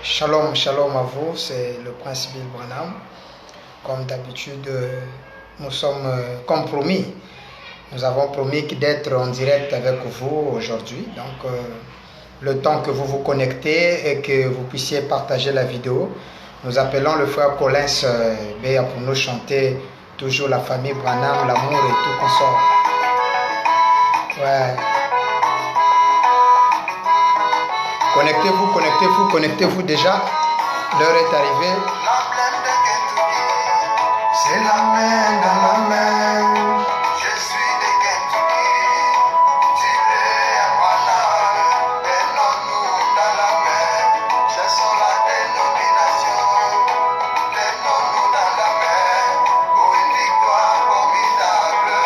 Shalom, shalom à vous, c'est le prince Bill Branham. Comme d'habitude, nous sommes compromis. Nous avons promis d'être en direct avec vous aujourd'hui. Donc, le temps que vous vous connectez et que vous puissiez partager la vidéo, nous appelons le frère Collins Béa pour nous chanter toujours la famille Branham, l'amour et tout consort. Ouais. Connectez-vous, connectez-vous, connectez-vous déjà. L'heure est arrivée. C'est la main dans la main. Je suis de Kentucky. Tiré à Branham. Et non nous dans la main. Chassons la dénomination. Et non nous dans la main. Pour une victoire formidable.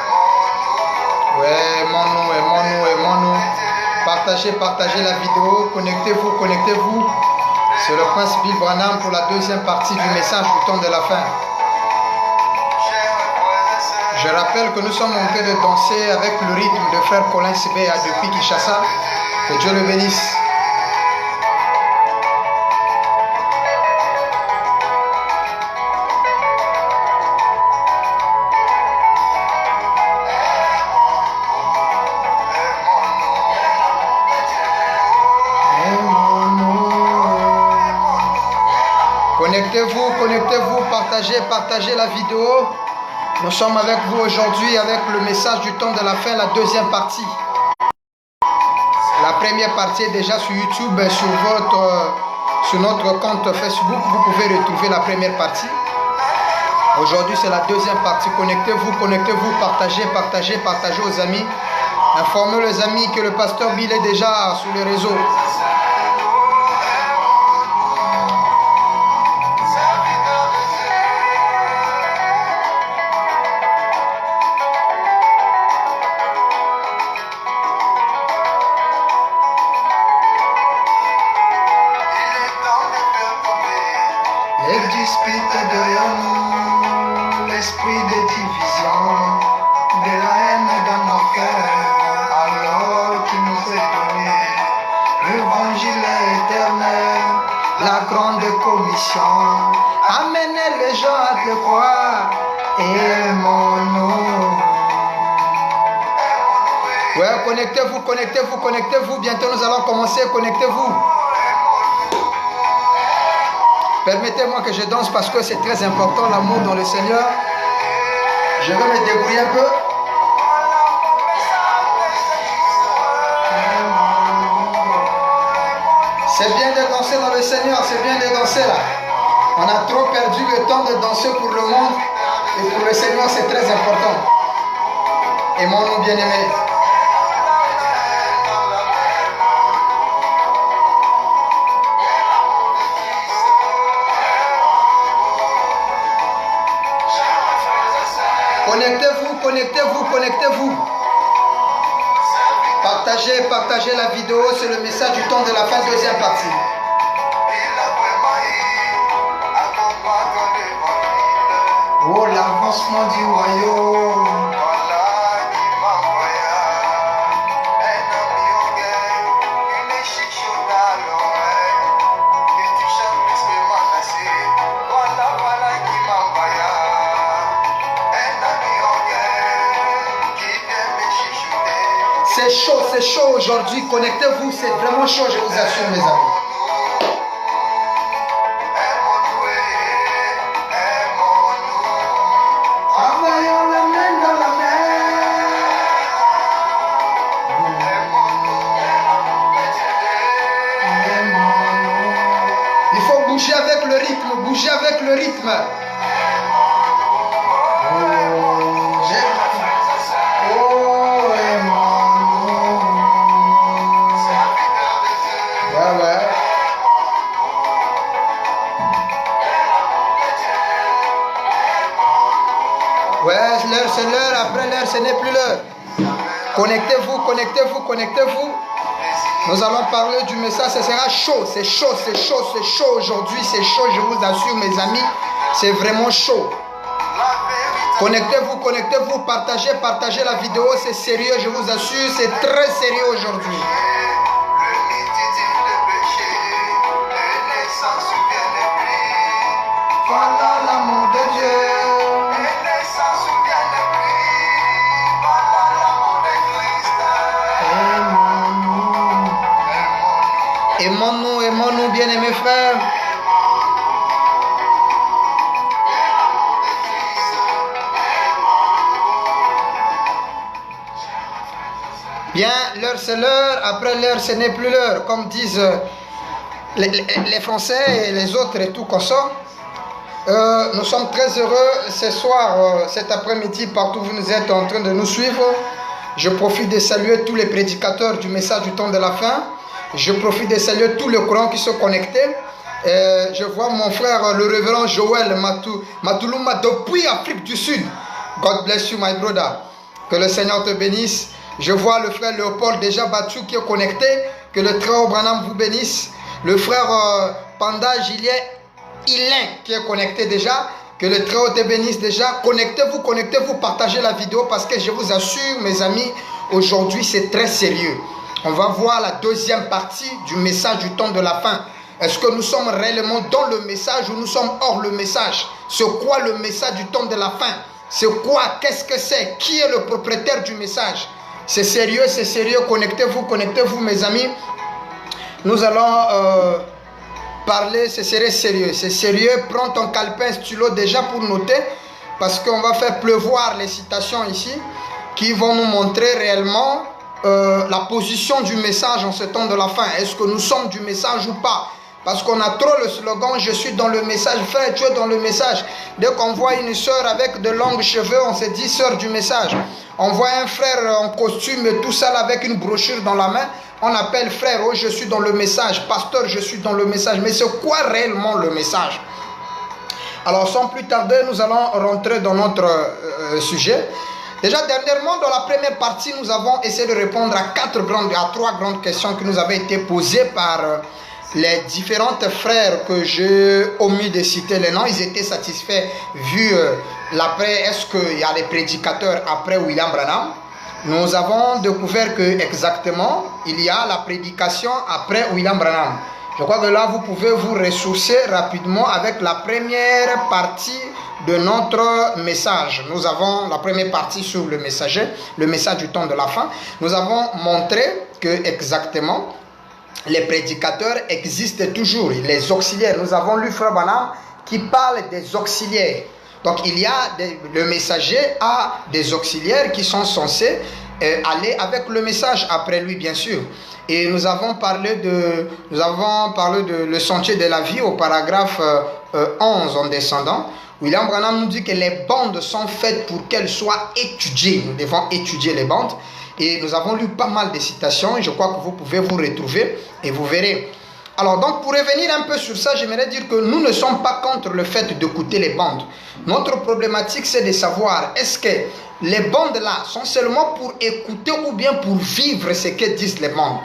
Aimons-nous. Ouais, aimons-nous, aimons-nous, aimons-nous. Partagez la vidéo, connectez-vous, connectez-vous. C'est le prince Bill Branham pour la deuxième partie du message du temps de la fin. Je rappelle que nous sommes en train de danser avec le rythme de frère Collins Béa depuis Kinshasa. Que Dieu le bénisse. Connectez-vous, connectez-vous, partagez la vidéo. Nous sommes avec vous aujourd'hui avec le message du temps de la fin, la deuxième partie. La première partie est déjà sur YouTube, sur notre compte Facebook. Vous pouvez retrouver la première partie. Aujourd'hui, c'est la deuxième partie. Connectez-vous, connectez-vous, partagez aux amis. Informez les amis que le pasteur Bill est déjà sur les réseaux. L'esprit de division, de la haine dans nos cœurs, alors qu'il nous est donné l'évangile éternel, la grande commission. Amenez les gens à te croire, aimons-nous. Ouais, connectez-vous, connectez-vous, connectez-vous. Bientôt nous allons commencer, connectez-vous. Permettez-moi que je danse parce que c'est très important, l'amour dans le Seigneur. Je vais me débrouiller un peu. C'est bien de danser dans le Seigneur, c'est bien de danser là. On a trop perdu le temps de danser pour le monde et pour le Seigneur, c'est très important. Aimons-nous bien-aimés. Connectez-vous, connectez-vous, connectez-vous. Partagez la vidéo, c'est le message du temps de la fin, deuxième partie. Oh, l'avancement du royaume. C'est chaud aujourd'hui. Connectez-vous, c'est vraiment chaud, je vous assure, mes amis. Envoyons la main dans la main. Il faut bouger avec le rythme, bouger avec le rythme. L'heure c'est l'heure, après l'heure ce n'est plus l'heure. Connectez-vous, connectez-vous, connectez-vous. Nous allons parler du message, ce sera chaud, c'est chaud, c'est chaud, c'est chaud aujourd'hui, c'est chaud, je vous assure mes amis, c'est vraiment chaud. Connectez-vous, connectez-vous, partagez la vidéo, c'est sérieux, je vous assure, c'est très sérieux aujourd'hui. Aimons-nous, bien-aimés frères. Bien, l'heure c'est l'heure, après l'heure ce n'est plus l'heure, comme disent les Français et les autres et tout consort. Nous sommes très heureux ce soir, cet après-midi, partout où vous nous êtes en train de nous suivre. Je profite de saluer tous les prédicateurs du message du temps de la fin. Je profite de saluer tous les courants qui sont connectés. Je vois mon frère, le révérend Joël Matoulouma depuis Afrique du Sud. God bless you, my brother. Que le Seigneur te bénisse. Je vois le frère Léopold déjà battu qui est connecté. Que le très haut Branham vous bénisse. Le frère Panda Julien Ilain qui est connecté déjà. Que le très haut te bénisse déjà. Connectez-vous, partagez la vidéo parce que je vous assure, mes amis, aujourd'hui c'est très sérieux. On va voir la deuxième partie du message du temps de la fin. Est-ce que nous sommes réellement dans le message ou nous sommes hors le message? C'est quoi le message du temps de la fin? C'est quoi? Qu'est-ce que c'est? Qui est le propriétaire du message? C'est sérieux, c'est sérieux. Connectez-vous, mes amis. Nous allons parler, c'est sérieux. C'est sérieux. Prends ton calepin, stylo déjà pour noter. Parce qu'on va faire pleuvoir les citations ici qui vont nous montrer réellement la position du message en ce temps de la fin. Est-ce que nous sommes du message ou pas? Parce qu'on a trop le slogan « Je suis dans le message ». Frère, tu es dans le message. Dès qu'on voit une soeur avec de longs cheveux, on se dit « Sœur du message ». On voit un frère en costume et tout ça avec une brochure dans la main. On appelle frère « Oh, je suis dans le message ». Pasteur, je suis dans le message. Mais c'est quoi réellement le message? Alors, sans plus tarder, nous allons rentrer dans notre sujet. Déjà, dernièrement, dans la première partie, nous avons essayé de répondre à trois grandes questions qui nous avaient été posées par les différentes frères que j'ai omis de citer les noms. Ils étaient satisfaits vu l'après. Est-ce qu'il y a des prédicateurs après William Branham? Nous avons découvert que exactement il y a la prédication après William Branham. Je crois que là, vous pouvez vous ressourcer rapidement avec la première partie de notre message. Nous avons la première partie sur le messager, le message du temps de la fin. Nous avons montré que exactement les prédicateurs existent toujours, les auxiliaires. Nous avons lu Frère Branham qui parle des auxiliaires. Donc il y a le messager a des auxiliaires qui sont censés aller avec le message après lui, bien sûr. Et nous avons parlé de le sentier de la vie au paragraphe 11 en descendant. William Branham nous dit que les bandes sont faites pour qu'elles soient étudiées. Nous devons étudier les bandes. Et nous avons lu pas mal de citations. Et je crois que vous pouvez vous retrouver et vous verrez. Alors donc pour revenir un peu sur ça, j'aimerais dire que nous ne sommes pas contre le fait d'écouter les bandes. Notre problématique c'est de savoir est-ce que les bandes là sont seulement pour écouter ou bien pour vivre ce que disent les bandes.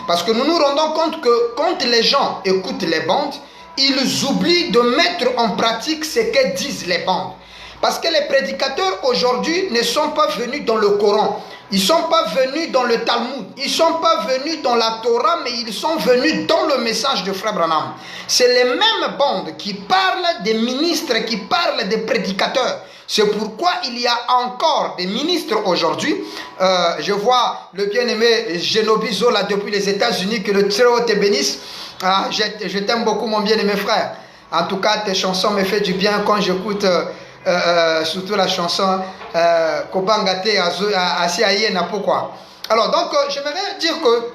Parce que nous nous rendons compte que quand les gens écoutent les bandes, ils oublient de mettre en pratique ce que disent les bandes. Parce que les prédicateurs aujourd'hui ne sont pas venus dans le Coran. Ils ne sont pas venus dans le Talmud. Ils ne sont pas venus dans la Torah, mais ils sont venus dans le message de Frère Branham. C'est les mêmes bandes qui parlent des ministres, qui parlent des prédicateurs. C'est pourquoi il y a encore des ministres aujourd'hui. Je vois le bien-aimé Genobi Zola depuis les États-Unis, que le très haut te bénisse. Je t'aime beaucoup, mon bien-aimé frère. En tout cas, tes chansons me font du bien quand j'écoute surtout la chanson Kobangate Asiaye pourquoi. Alors donc j'aimerais dire que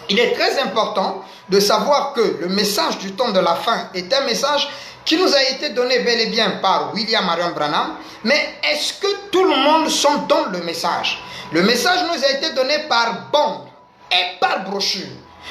il est très important de savoir que le message du temps de la fin est un message qui nous a été donné bel et bien par William Marion Branham. Mais est-ce que tout le monde sont dans le message? Le message nous a été donné par bande et par brochure.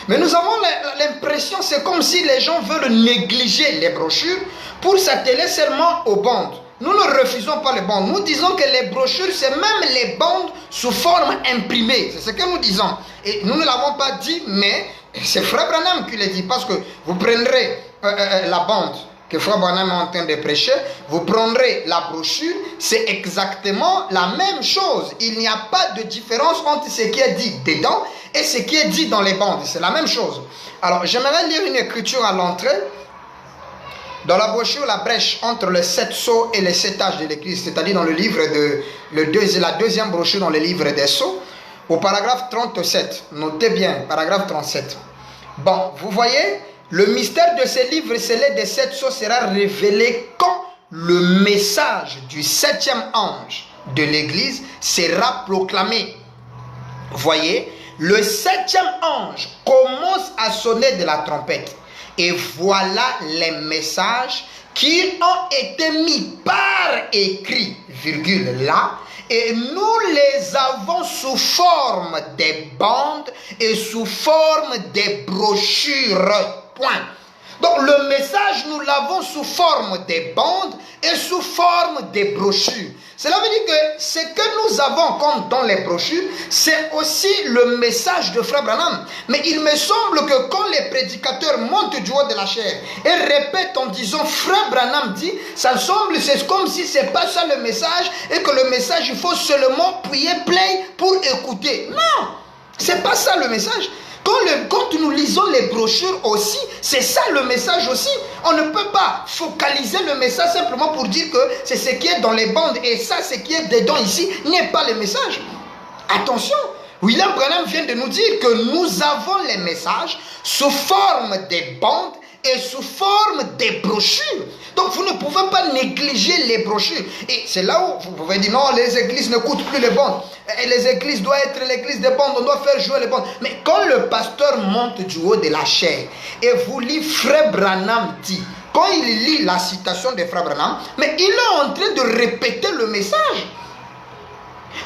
Mais nous avons l'impression, c'est comme si les gens veulent négliger les brochures pour s'atteler seulement aux bandes. Nous ne refusons pas les bandes. Nous disons que les brochures, c'est même les bandes sous forme imprimée. C'est ce que nous disons. Et nous ne l'avons pas dit, mais c'est Frère Branham qui le dit. Parce que vous prendrez la bande que Frère Branham est en train de prêcher, vous prendrez la brochure, c'est exactement la même chose. Il n'y a pas de différence entre ce qui est dit dedans et ce qui est dit dans les bandes. C'est la même chose. Alors, j'aimerais lire une écriture à l'entrée. Dans la brochure, la brèche entre les 7 sceaux et les 7 âges de l'Église, c'est-à-dire dans le livre la deuxième brochure dans le livre des sceaux, au paragraphe 37, notez bien, paragraphe 37. Bon, vous voyez, le mystère de ce livre scellé des 7 sceaux sera révélé quand le message du 7e ange de l'église sera proclamé. Voyez, le 7e ange commence à sonner de la trompette. Et voilà les messages qui ont été mis par écrit, virgule là, et nous les avons sous forme des bandes et sous forme des brochures. Point. Donc le message, nous l'avons sous forme des bandes et sous forme des brochures. Cela veut dire que ce que nous avons comme dans les brochures, c'est aussi le message de Frère Branham. Mais il me semble que quand les prédicateurs montent du haut de la chair et répètent en disant Frère Branham dit, ça semble, c'est comme si c'est pas ça le message et que le message, il faut seulement appuyer play pour écouter. Non, c'est pas ça le message. Quand nous lisons les brochures aussi, c'est ça le message aussi. On ne peut pas focaliser le message simplement pour dire que c'est ce qui est dans les bandes et ça, ce qui est dedans ici, n'est pas le message. Attention, William Branham vient de nous dire que nous avons les messages sous forme des bandes et sous forme des brochures. Donc vous ne pouvez pas négliger les brochures. Et c'est là où vous pouvez dire non, les églises n'écoutent plus les bandes. Et les églises doivent être l'église des bandes, on doit faire jouer les bandes. Mais quand le pasteur monte du haut de la chair et vous lit Frère Branham dit, quand il lit la citation de Frère Branham, mais il est en train de répéter le message.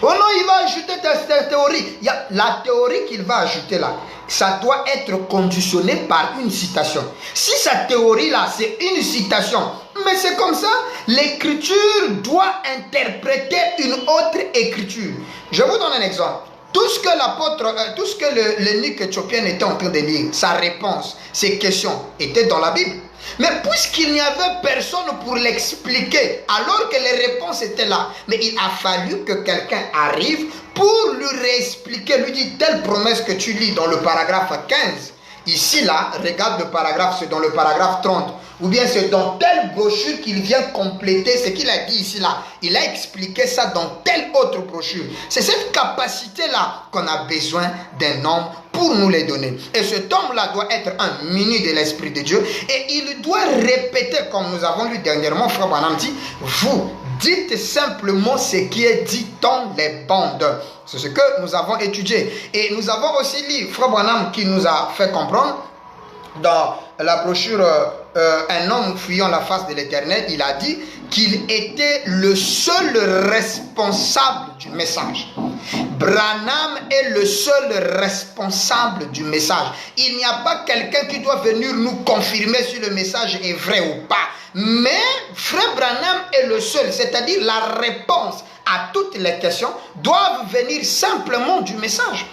Oh non, il va ajouter ta théorie. Il y a la théorie qu'il va ajouter là. Ça doit être conditionné par une citation. Si sa théorie là, c'est une citation, mais c'est comme ça, l'écriture doit interpréter une autre écriture. Je vous donne un exemple. Tout ce que l'apôtre, tout ce que l'eunuque éthiopien était en train de lire, sa réponse, ses questions, étaient dans la Bible. Mais puisqu'il n'y avait personne pour l'expliquer, alors que les réponses étaient là, mais il a fallu que quelqu'un arrive pour lui réexpliquer, lui dire telle promesse que tu lis dans le paragraphe 15. Ici, là, regarde le paragraphe, c'est dans le paragraphe 30. Ou bien c'est dans telle brochure qu'il vient compléter ce qu'il a dit ici, là. Il a expliqué ça dans telle autre brochure. C'est cette capacité-là qu'on a besoin d'un homme pour nous les donner. Et cet homme-là doit être un muni de l'Esprit de Dieu. Et il doit répéter, comme nous avons lu dernièrement, Frère Branham dit, vous dites simplement ce qui est dit dans les bandes. C'est ce que nous avons étudié. Et nous avons aussi lu Frère Branham qui nous a fait comprendre dans la brochure Un homme fuyant la face de l'Éternel, il a dit qu'il était le seul responsable du message. Branham est le seul responsable du message. Il n'y a pas quelqu'un qui doit venir nous confirmer si le message est vrai ou pas. Mais Frère Branham est le seul, c'est-à-dire la réponse à toutes les questions doivent venir simplement du message.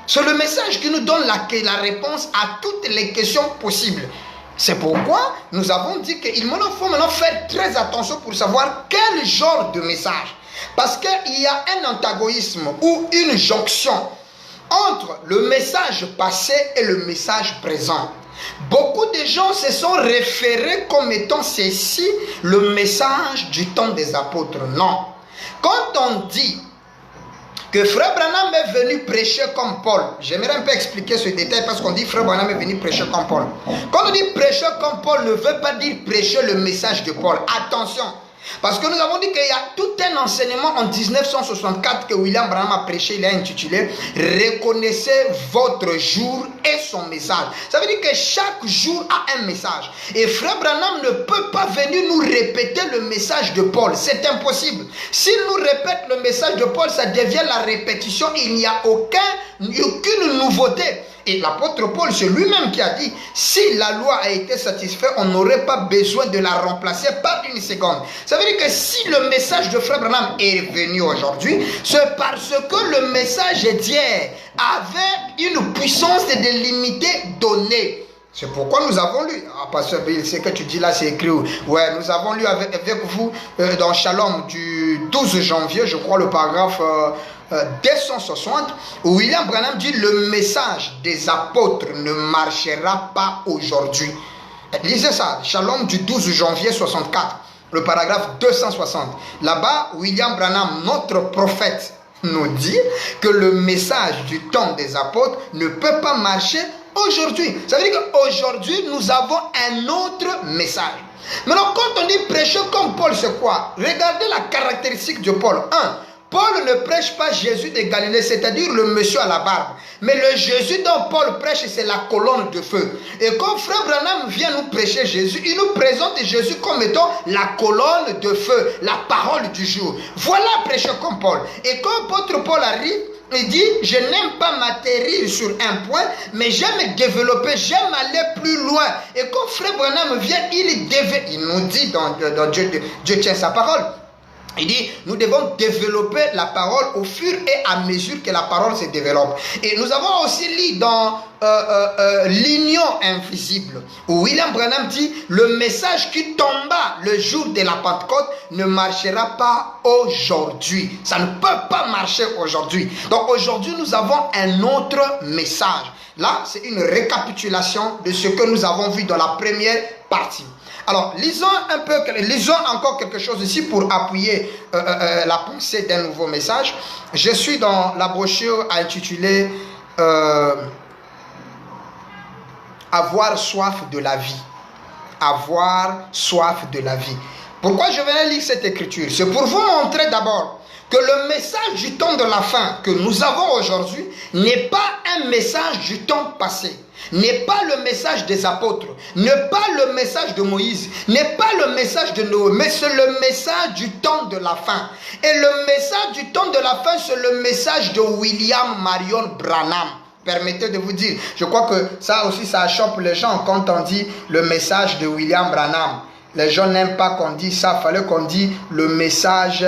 C'est le message qui nous donne la réponse à toutes les questions possibles. C'est pourquoi nous avons dit qu'il faut maintenant faire très attention pour savoir quel genre de message. Parce qu'il y a un antagonisme ou une jonction entre le message passé et le message présent. Beaucoup de gens se sont référés comme étant ceci le message du temps des apôtres. Non. Quand on dit que Frère Branham est venu prêcher comme Paul, j'aimerais un peu expliquer ce détail parce qu'on dit Frère Branham est venu prêcher comme Paul. Quand on dit prêcher comme Paul ne veut pas dire prêcher le message de Paul. Attention. Parce que nous avons dit qu'il y a tout un enseignement en 1964 que William Branham a prêché, il a intitulé « Reconnaissez votre jour et son message ». Ça veut dire que chaque jour a un message. Et Frère Branham ne peut pas venir nous répéter le message de Paul. C'est impossible. S'il nous répète le message de Paul, ça devient la répétition. Il n'y a aucune nouveauté. Et l'apôtre Paul, c'est lui-même qui a dit, si la loi a été satisfaite, on n'aurait pas besoin de la remplacer par une seconde. Ça veut dire que si le message de Frère Branham est venu aujourd'hui, c'est parce que le message d'hier avait une puissance de limité donnée. C'est pourquoi nous avons lu, Pasteur Bill, ce que tu dis là, c'est écrit, ouais, nous avons lu avec vous dans Shalom du 12 janvier, je crois le paragraphe 260, où William Branham dit le message des apôtres ne marchera pas aujourd'hui. Lisez ça, Shalom du 12 janvier 64, le paragraphe 260. Là-bas, William Branham, notre prophète, nous dit que le message du temps des apôtres ne peut pas marcher aujourd'hui. Ça veut dire qu'aujourd'hui, nous avons un autre message. Maintenant, quand on dit prêcher comme Paul, c'est quoi? Regardez la caractéristique de Paul. 1. Paul ne prêche pas Jésus de Galilée, c'est-à-dire le monsieur à la barbe. Mais le Jésus dont Paul prêche, c'est la colonne de feu. Et quand Frère Branham vient nous prêcher Jésus, il nous présente Jésus comme étant la colonne de feu, la parole du jour. Voilà prêcher comme Paul. Et quand l'apôtre Paul arrive, il dit, je n'aime pas m'atterrir sur un point, mais j'aime développer, j'aime aller plus loin. Et quand Frère Branham vient, il nous dit dans Dieu tient sa parole. Il dit, nous devons développer la parole au fur et à mesure que la parole se développe. Et nous avons aussi lu dans l'union invisible, où William Branham dit, le message qui tomba le jour de la Pentecôte ne marchera pas aujourd'hui. Ça ne peut pas marcher aujourd'hui. Donc aujourd'hui, nous avons un autre message. Là, c'est une récapitulation de ce que nous avons vu dans la première partie. Alors, lisons encore quelque chose ici pour appuyer la pensée d'un nouveau message. Je suis dans la brochure intitulée Avoir soif de la vie. Avoir soif de la vie. Pourquoi je venais lire cette écriture? C'est pour vous montrer d'abord que le message du temps de la fin que nous avons aujourd'hui n'est pas un message du temps passé. N'est pas le message des apôtres, n'est pas le message de Moïse, n'est pas le message de Noé, mais c'est le message du temps de la fin. Et le message du temps de la fin, c'est le message de William Marion Branham. Permettez de vous dire, je crois que ça aussi, ça choque les gens quand on dit le message de William Branham. Les gens n'aiment pas qu'on dise ça, il fallait qu'on dise le message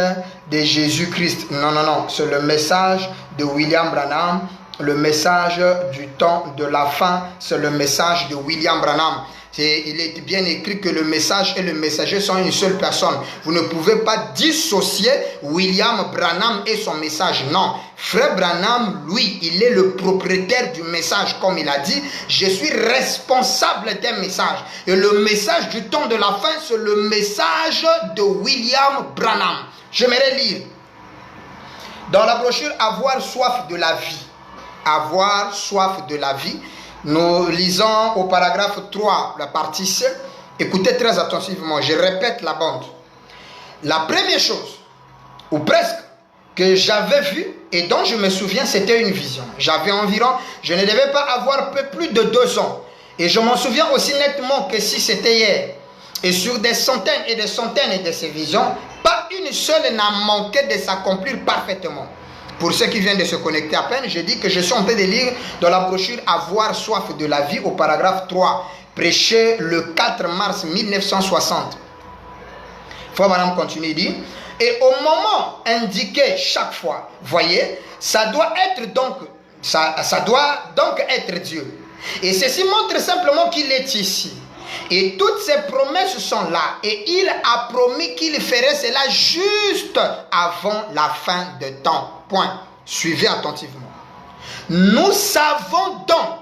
de Jésus-Christ. Non, non, non, c'est le message de William Branham. Le message du temps de la fin, c'est le message de William Branham. Il est bien écrit que le message et le messager sont une seule personne. Vous ne pouvez pas dissocier William Branham et son message. Non, Frère Branham, lui, il est le propriétaire du message. Comme il a dit, je suis responsable d'un message. Et le message du temps de la fin, c'est le message de William Branham. J'aimerais lire dans la brochure Avoir soif de la vie. Avoir soif de la vie. Nous lisons au paragraphe 3, la partie C. Écoutez très attentivement, je répète la bande. La première chose, ou presque, que j'avais vue et dont je me souviens, c'était une vision. J'avais environ, je ne devais pas avoir plus de 2 ans. Et je m'en souviens aussi nettement que si c'était hier. Et sur des centaines et des centaines de ces visions, pas une seule n'a manqué de s'accomplir parfaitement. Pour ceux qui viennent de se connecter à peine, je dis que je suis en train de lire dans la brochure Avoir soif de la vie au paragraphe 3, prêché le 4 mars 1960. Frère Branham continue, il dit, et au moment indiqué chaque fois, voyez, ça doit donc être Dieu. Et ceci montre simplement qu'il est ici. Et toutes ces promesses sont là. Et il a promis qu'il ferait cela juste avant la fin de temps. Point. Suivez attentivement. Nous savons donc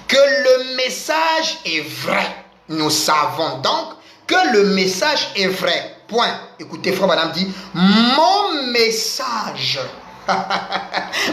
que le message est vrai. Nous savons donc que le message est vrai. Point. Écoutez, Frère Branham dit, mon message.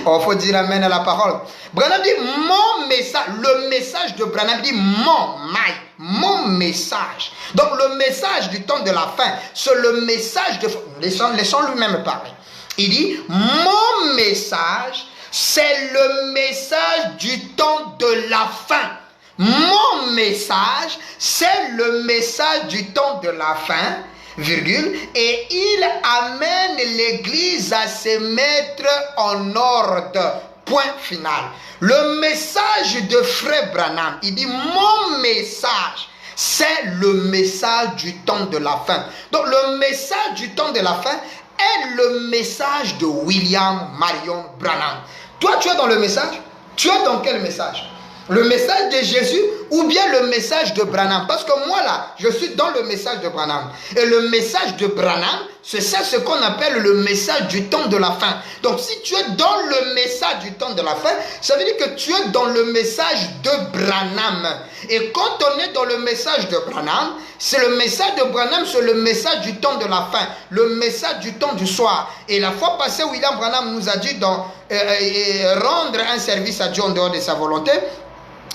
Oh, faut dire amen à la parole. Branham dit mon message. Le message de Branham dit mon message. Donc le message du temps de la fin, c'est le message de... Laissons lui-même parler. Il dit mon message, c'est le message du temps de la fin. Mon message, c'est le message du temps de la fin, virgule, et il amène l'Église à se mettre en ordre. Point final. Le message de Frère Branham, il dit mon message, c'est le message du temps de la fin. Donc le message du temps de la fin est le message de William Marion Branham. Toi, tu es dans le message? Tu es dans quel message? Le message de Jésus ou bien le message de Branham? Parce que moi là, je suis dans le message de Branham. Et le message de Branham, c'est ça ce qu'on appelle le message du temps de la fin. Donc si tu es dans le message du temps de la fin, ça veut dire que tu es dans le message de Branham. Et quand on est dans le message de Branham, c'est le message de Branham, c'est le message du temps de la fin, le message du temps du soir. Et la fois passée, William Branham nous a dit dans rendre un service à Dieu en dehors de sa volonté,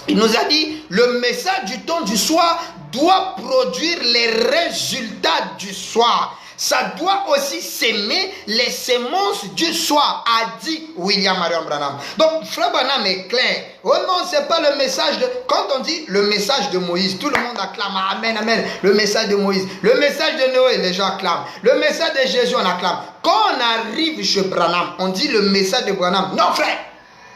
il nous a dit, le message du temps du soir doit produire les résultats du soir. Ça doit aussi s'aimer les semences du soir, a dit William Marion Branham. Donc, Frère Branham est clair. Oh non, c'est pas le message de... Quand on dit le message de Moïse, tout le monde acclame. Amen, amen. Le message de Moïse. Le message de Noé, les gens acclament. Le message de Jésus, on acclame. Quand on arrive chez Branham, on dit le message de Branham. Non, frère.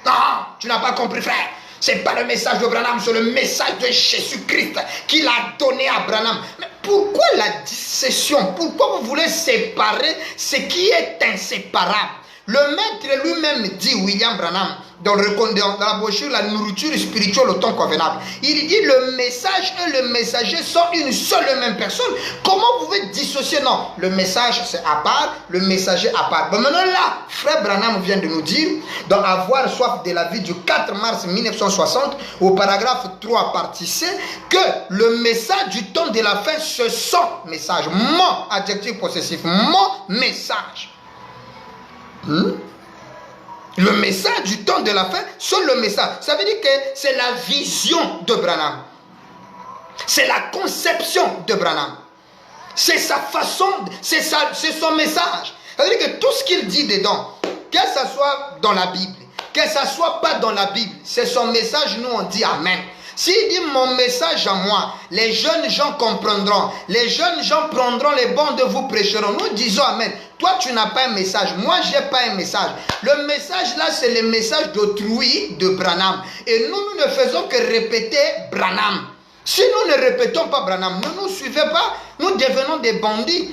Non, tu n'as pas compris, frère. Ce n'est pas le message de Branham, c'est le message de Jésus-Christ qu'il a donné à Branham. Mais pourquoi la dissension? Pourquoi vous voulez séparer ce qui est inséparable? Le maître lui-même dit, William Branham, dans la brochure La nourriture spirituelle au temps convenable, il dit le message et le messager sont une seule et même personne. Comment vous pouvez dissocier? Non, le message c'est à part, le messager à part. Bon, maintenant là, Frère Branham vient de nous dire, dans Avoir soif de la vie du 4 mars 1960, au paragraphe 3, partie C, que le message du temps de la fin, ce sont message. Mon adjectif possessif, mon message. Le message du temps de la fin, c'est le message. Ça veut dire que c'est la vision de Branham. C'est la conception de Branham. C'est sa façon, c'est son message. Ça veut dire que tout ce qu'il dit dedans, que ça soit dans la Bible, que ça soit pas dans la Bible, c'est son message, nous on dit Amen. S'il dit mon message à moi, les jeunes gens comprendront, les jeunes gens prendront les bons de vous prêcheront. Nous disons Amen. Toi, tu n'as pas un message. Moi, je n'ai pas un message. Le message là, c'est le message d'autrui de Branham. Et nous ne faisons que répéter Branham. Si nous ne répétons pas Branham, ne nous suivez pas, nous devenons des bandits.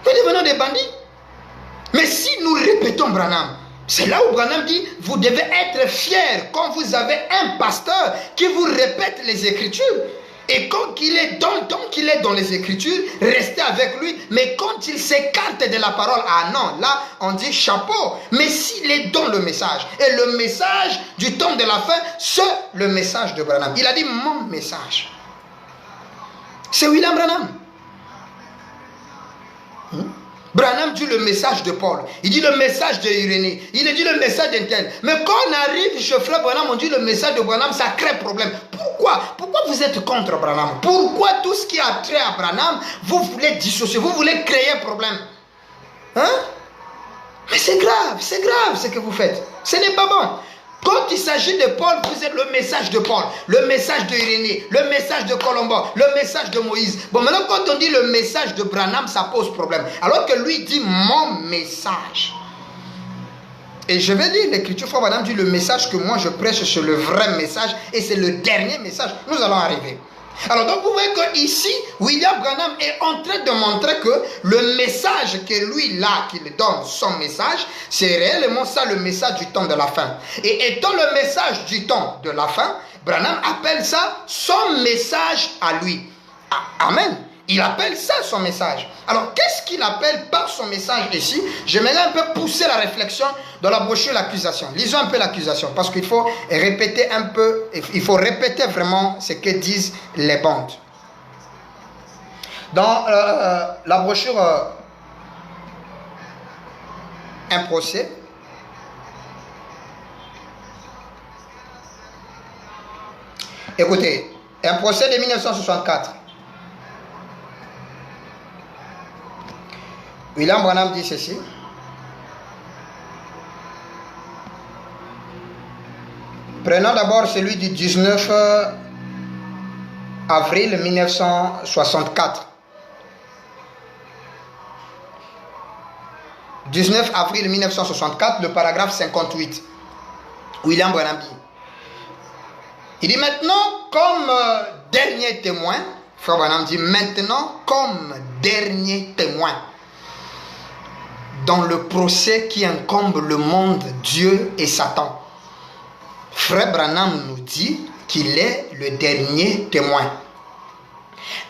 Nous devenons des bandits. Mais si nous répétons Branham, c'est là où Branham dit, vous devez être fiers quand vous avez un pasteur qui vous répète les Écritures. Et quand il est dans les Écritures, restez avec lui. Mais quand il s'écarte de la parole, ah non, là, on dit chapeau. Mais s'il est dans le message, et le message du temps de la fin, c'est le message de Branham. Il a dit mon message. C'est William Branham. Branham dit le message de Paul, il dit le message de Irénée, il dit le message d'Intel. Mais quand on arrive chez Frère Branham, on dit le message de Branham, ça crée problème. Pourquoi? Pourquoi vous êtes contre Branham? Pourquoi tout ce qui a trait à Branham, vous voulez dissocier, vous voulez créer problème? Hein? Mais c'est grave ce que vous faites. Ce n'est pas bon. Quand il s'agit de Paul, vous êtes le message de Paul, le message de Irénée, le message de Colombo, le message de Moïse. Bon, maintenant, quand on dit le message de Branham, ça pose problème. Alors que lui dit mon message. Et je vais dire, l'écriture, Frère Branham dit le message que moi je prêche, c'est le vrai message et c'est le dernier message. Nous allons arriver. Alors donc vous voyez qu'ici, William Branham est en train de montrer que le message que lui là, qu'il donne, son message, c'est réellement ça le message du temps de la fin. Et étant le message du temps de la fin, Branham appelle ça son message à lui. Amen. Il appelle ça son message. Alors, qu'est-ce qu'il appelle par son message ici? J'aimerais un peu pousser la réflexion dans la brochure l'accusation. Lisons un peu l'accusation, parce qu'il faut répéter un peu, il faut répéter vraiment ce que disent les bandes. Dans la brochure Un procès, écoutez, un procès de 1964. William Branham dit ceci. Prenons d'abord celui du 19 avril 1964. 19 avril 1964, le paragraphe 58. William Branham dit. Il dit maintenant, comme dernier témoin, Frère Branham dit maintenant, comme dernier témoin, dans le procès qui incombe le monde, Dieu et Satan. Frère Branham nous dit qu'il est le dernier témoin.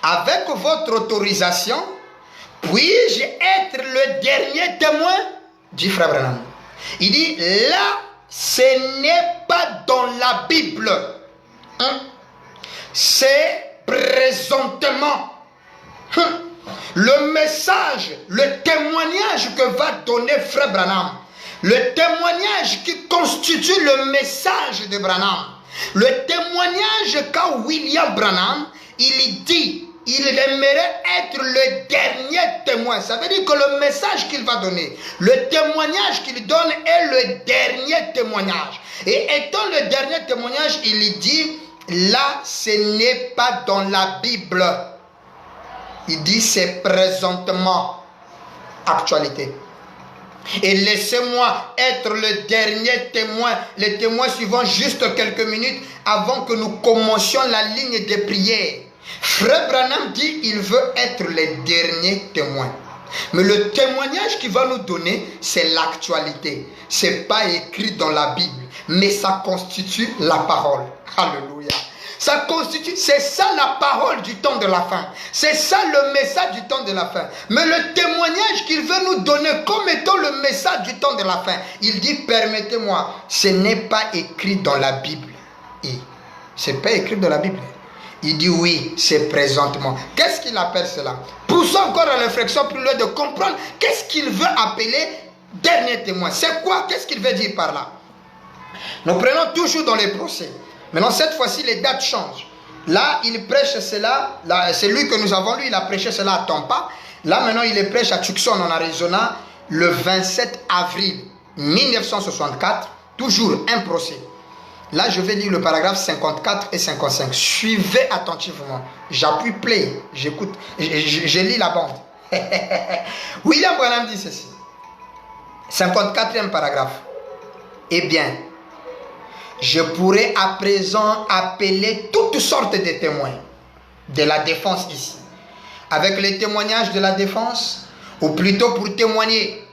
Avec votre autorisation, puis-je être le dernier témoin? Dit Frère Branham. Il dit là, ce n'est pas dans la Bible. C'est présentement. Le message, le témoignage que va donner Frère Branham Le témoignage qui constitue le message de Branham. Le témoignage qu'a William Branham, il dit, il aimerait être le dernier témoin. Ça veut dire que le message qu'il va donner, le témoignage qu'il donne est le dernier témoignage. Et étant le dernier témoignage, il dit, là, ce n'est pas dans la Bible. Il dit, c'est présentement actualité. Et laissez-moi être le dernier témoin, le témoin suivant juste quelques minutes avant que nous commencions la ligne de prière. Frère Branham dit il veut être le dernier témoin. Mais le témoignage qu'il va nous donner, c'est l'actualité. Ce n'est pas écrit dans la Bible, mais ça constitue la parole. Alléluia. Ça constitue, c'est ça la parole du temps de la fin. C'est ça le message du temps de la fin. Mais le témoignage qu'il veut nous donner comme étant le message du temps de la fin, il dit, permettez-moi, ce n'est pas écrit dans la Bible. Et ce n'est pas écrit dans la Bible. Il dit oui, c'est présentement. Qu'est-ce qu'il appelle cela? Poussons encore la réflexion plus loin de comprendre qu'est-ce qu'il veut appeler dernier témoin. C'est quoi? Qu'est-ce qu'il veut dire par là? Nous prenons toujours dans les procès. Maintenant, cette fois-ci, les dates changent. Là, il prêche cela. C'est lui que nous avons lu. Il a prêché cela à Tampa. Là, maintenant, il est prêche à Tucson, en Arizona, le 27 avril 1964. Toujours un procès. Là, je vais lire le paragraphe 54 et 55. Suivez attentivement. J'appuie play. J'écoute. Je lis la bande. William Branham dit ceci. 54e paragraphe. Eh bien, je pourrais à présent appeler toutes sortes de témoins de la défense ici. Avec les témoignages de la défense, ou plutôt pour témoigner.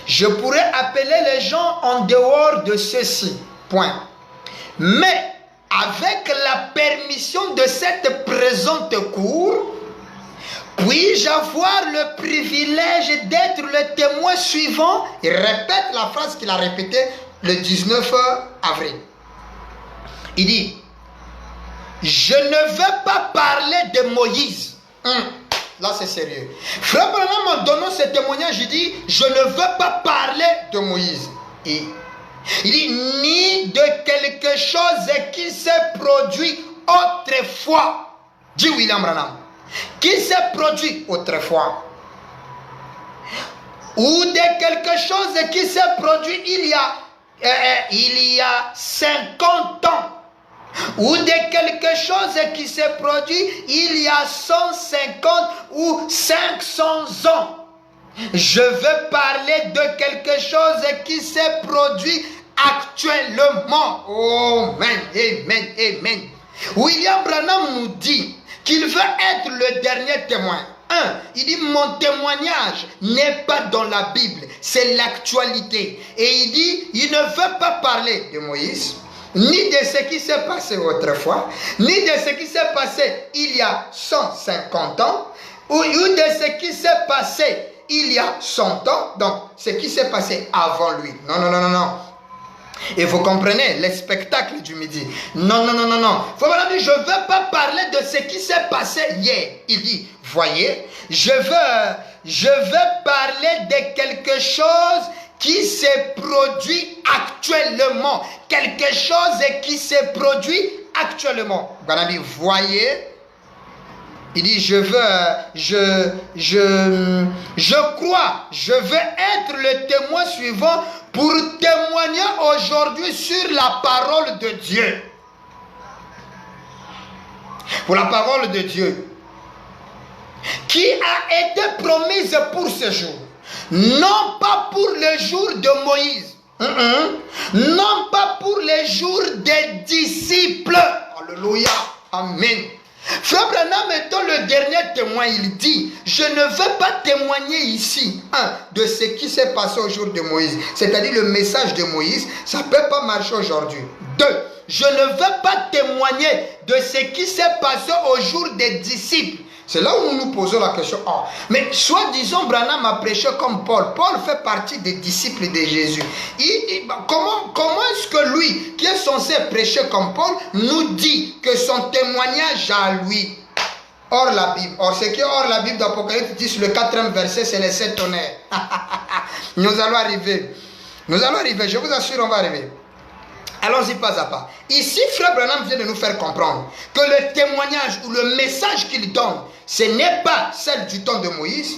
Je pourrais appeler les gens en dehors de ceci. Point. Mais avec la permission de cette présente cour, puis-je avoir le privilège d'être le témoin suivant? Il répète la phrase qu'il a répétée le 19 avril. Il dit, je ne veux pas parler de Moïse. Là, c'est sérieux. Frère Branham, en donnant ce témoignage, il dit, je ne veux pas parler de Moïse. Et il dit, ni de quelque chose qui s'est produit autrefois. Dit William Branham. Qui s'est produit autrefois. Ou de quelque chose qui s'est produit il y a 50 ans. Ou de quelque chose qui s'est produit il y a 150 ou 500 ans. Je veux parler de quelque chose qui s'est produit actuellement. Oh, amen, amen, amen. William Branham nous dit qu'il veut être le dernier témoin. Il dit, mon témoignage n'est pas dans la Bible, c'est l'actualité. Et il dit, il ne veut pas parler de Moïse, ni de ce qui s'est passé autrefois, ni de ce qui s'est passé il y a 150 ans, ou de ce qui s'est passé il y a 100 ans, donc ce qui s'est passé avant lui. Non, non, non, non, non. Et vous comprenez, les spectacles du midi. Non, non, non, non, non. Faut me dire, je ne veux pas parler de ce qui s'est passé hier. Il dit, voyez, je veux parler de quelque chose qui s'est produit actuellement. Quelque chose qui s'est produit actuellement. Voyez. Il dit, je crois, je veux être le témoin suivant pour témoigner aujourd'hui sur la parole de Dieu. Pour la parole de Dieu. Qui a été promise pour ce jour. Non pas pour le jour de Moïse. Non pas pour le jour des disciples. Alléluia. Amen. Frère Branham étant le dernier témoin, il dit, je ne veux pas témoigner ici, de ce qui s'est passé au jour de Moïse. C'est-à-dire le message de Moïse, ça ne peut pas marcher aujourd'hui. 2, je ne veux pas témoigner de ce qui s'est passé au jour des disciples. C'est là où nous nous posons la question. Mais soi-disant, Branham a prêché comme Paul. Paul fait partie des disciples de Jésus. Comment est-ce que lui, qui est censé prêcher comme Paul, nous dit que son témoignage à lui, hors la Bible, or ce qui est hors la Bible d'Apocalypse 10, le 4e verset, c'est les 7 tonnerres. Nous allons arriver. Nous allons arriver, je vous assure, on va arriver. Allons-y pas à pas. Ici, Frère Branham vient de nous faire comprendre que le témoignage ou le message qu'il donne, ce n'est pas celle du temps de Moïse.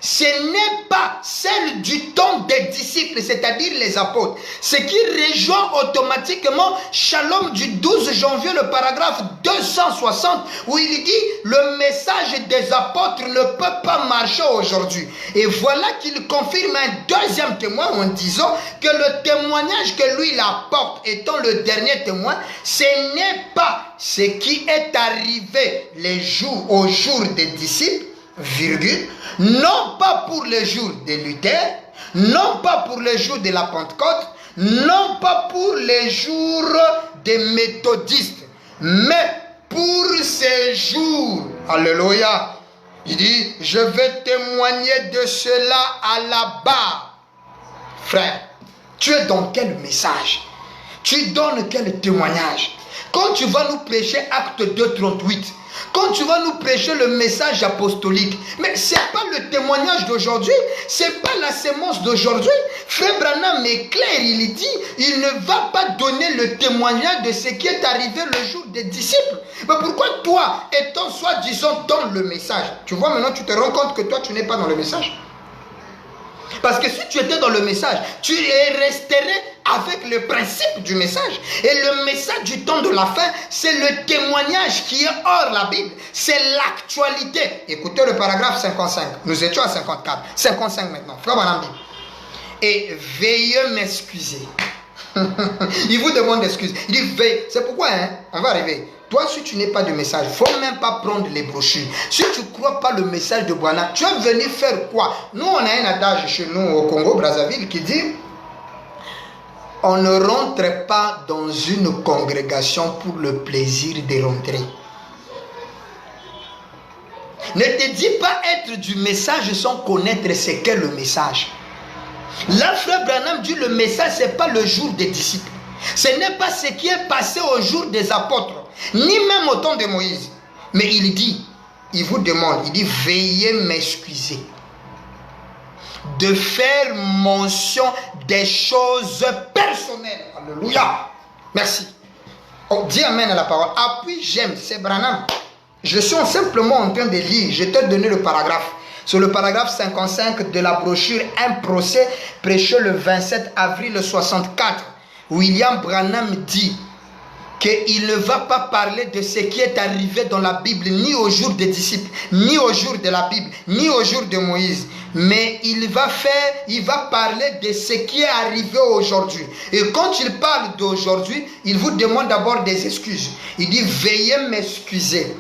Ce n'est pas celle du temps des disciples, c'est-à-dire les apôtres. Ce qui rejoint automatiquement Shalom du 12 janvier, le paragraphe 260, où il dit le message des apôtres ne peut pas marcher aujourd'hui. Et voilà qu'il confirme un deuxième témoin en disant que le témoignage que lui il apporte, étant le dernier témoin, ce n'est pas ce qui est arrivé au jour des disciples, virgule, non pas pour le jour de Luther, non pas pour le jour de la Pentecôte, non pas pour les jours des méthodistes, mais pour ces jours. Alléluia. Il dit, je vais témoigner de cela à la barre. Frère, tu es dans quel message? Tu donnes quel témoignage? Quand tu vas nous prêcher Acte 2, 38, quand tu vas nous prêcher le message apostolique, mais ce n'est pas le témoignage d'aujourd'hui, ce n'est pas la sémence d'aujourd'hui. Frère Branham est clair, il dit, il ne va pas donner le témoignage de ce qui est arrivé le jour des disciples. Mais pourquoi toi, étant soi-disant dans le message, tu vois maintenant, tu te rends compte que toi, tu n'es pas dans le message? Parce que si tu étais dans le message, tu resterais avec le principe du message. Et le message du temps de la fin, c'est le témoignage qui est hors la Bible. C'est l'actualité. Écoutez le paragraphe 55. Nous étions à 54. 55 maintenant. Frère Branham dit. Et veuillez m'excuser. Il vous demande d'excuses. Il dit veille. C'est pourquoi, on va arriver. Toi, si tu n'es pas de message, il ne faut même pas prendre les brochures. Si tu ne crois pas le message de Branham, tu es venu faire quoi? Nous, on a un adage chez nous au Congo, Brazzaville, qui dit on ne rentre pas dans une congrégation pour le plaisir de rentrer. Ne te dis pas être du message sans connaître ce qu'est le message. Là, Frère Branham dit le message, ce n'est pas le jour des disciples. Ce n'est pas ce qui est passé au jour des apôtres, ni même au temps de Moïse. Mais il dit, il vous demande, il dit, veuillez m'excuser de faire mention des choses personnelles. Alléluia. Merci. Oh, dis amen à la parole. Appuie, j'aime, c'est Branham. Je suis simplement en train de lire, je t'ai donné le paragraphe. Sur le paragraphe 55 de la brochure Un procès prêché le 27 avril 64. William Branham dit qu'il ne va pas parler de ce qui est arrivé dans la Bible, ni au jour des disciples, ni au jour de la Bible, ni au jour de Moïse. Mais il va parler de ce qui est arrivé aujourd'hui. Et quand il parle d'aujourd'hui, il vous demande d'abord des excuses. Il dit, veuillez m'excuser,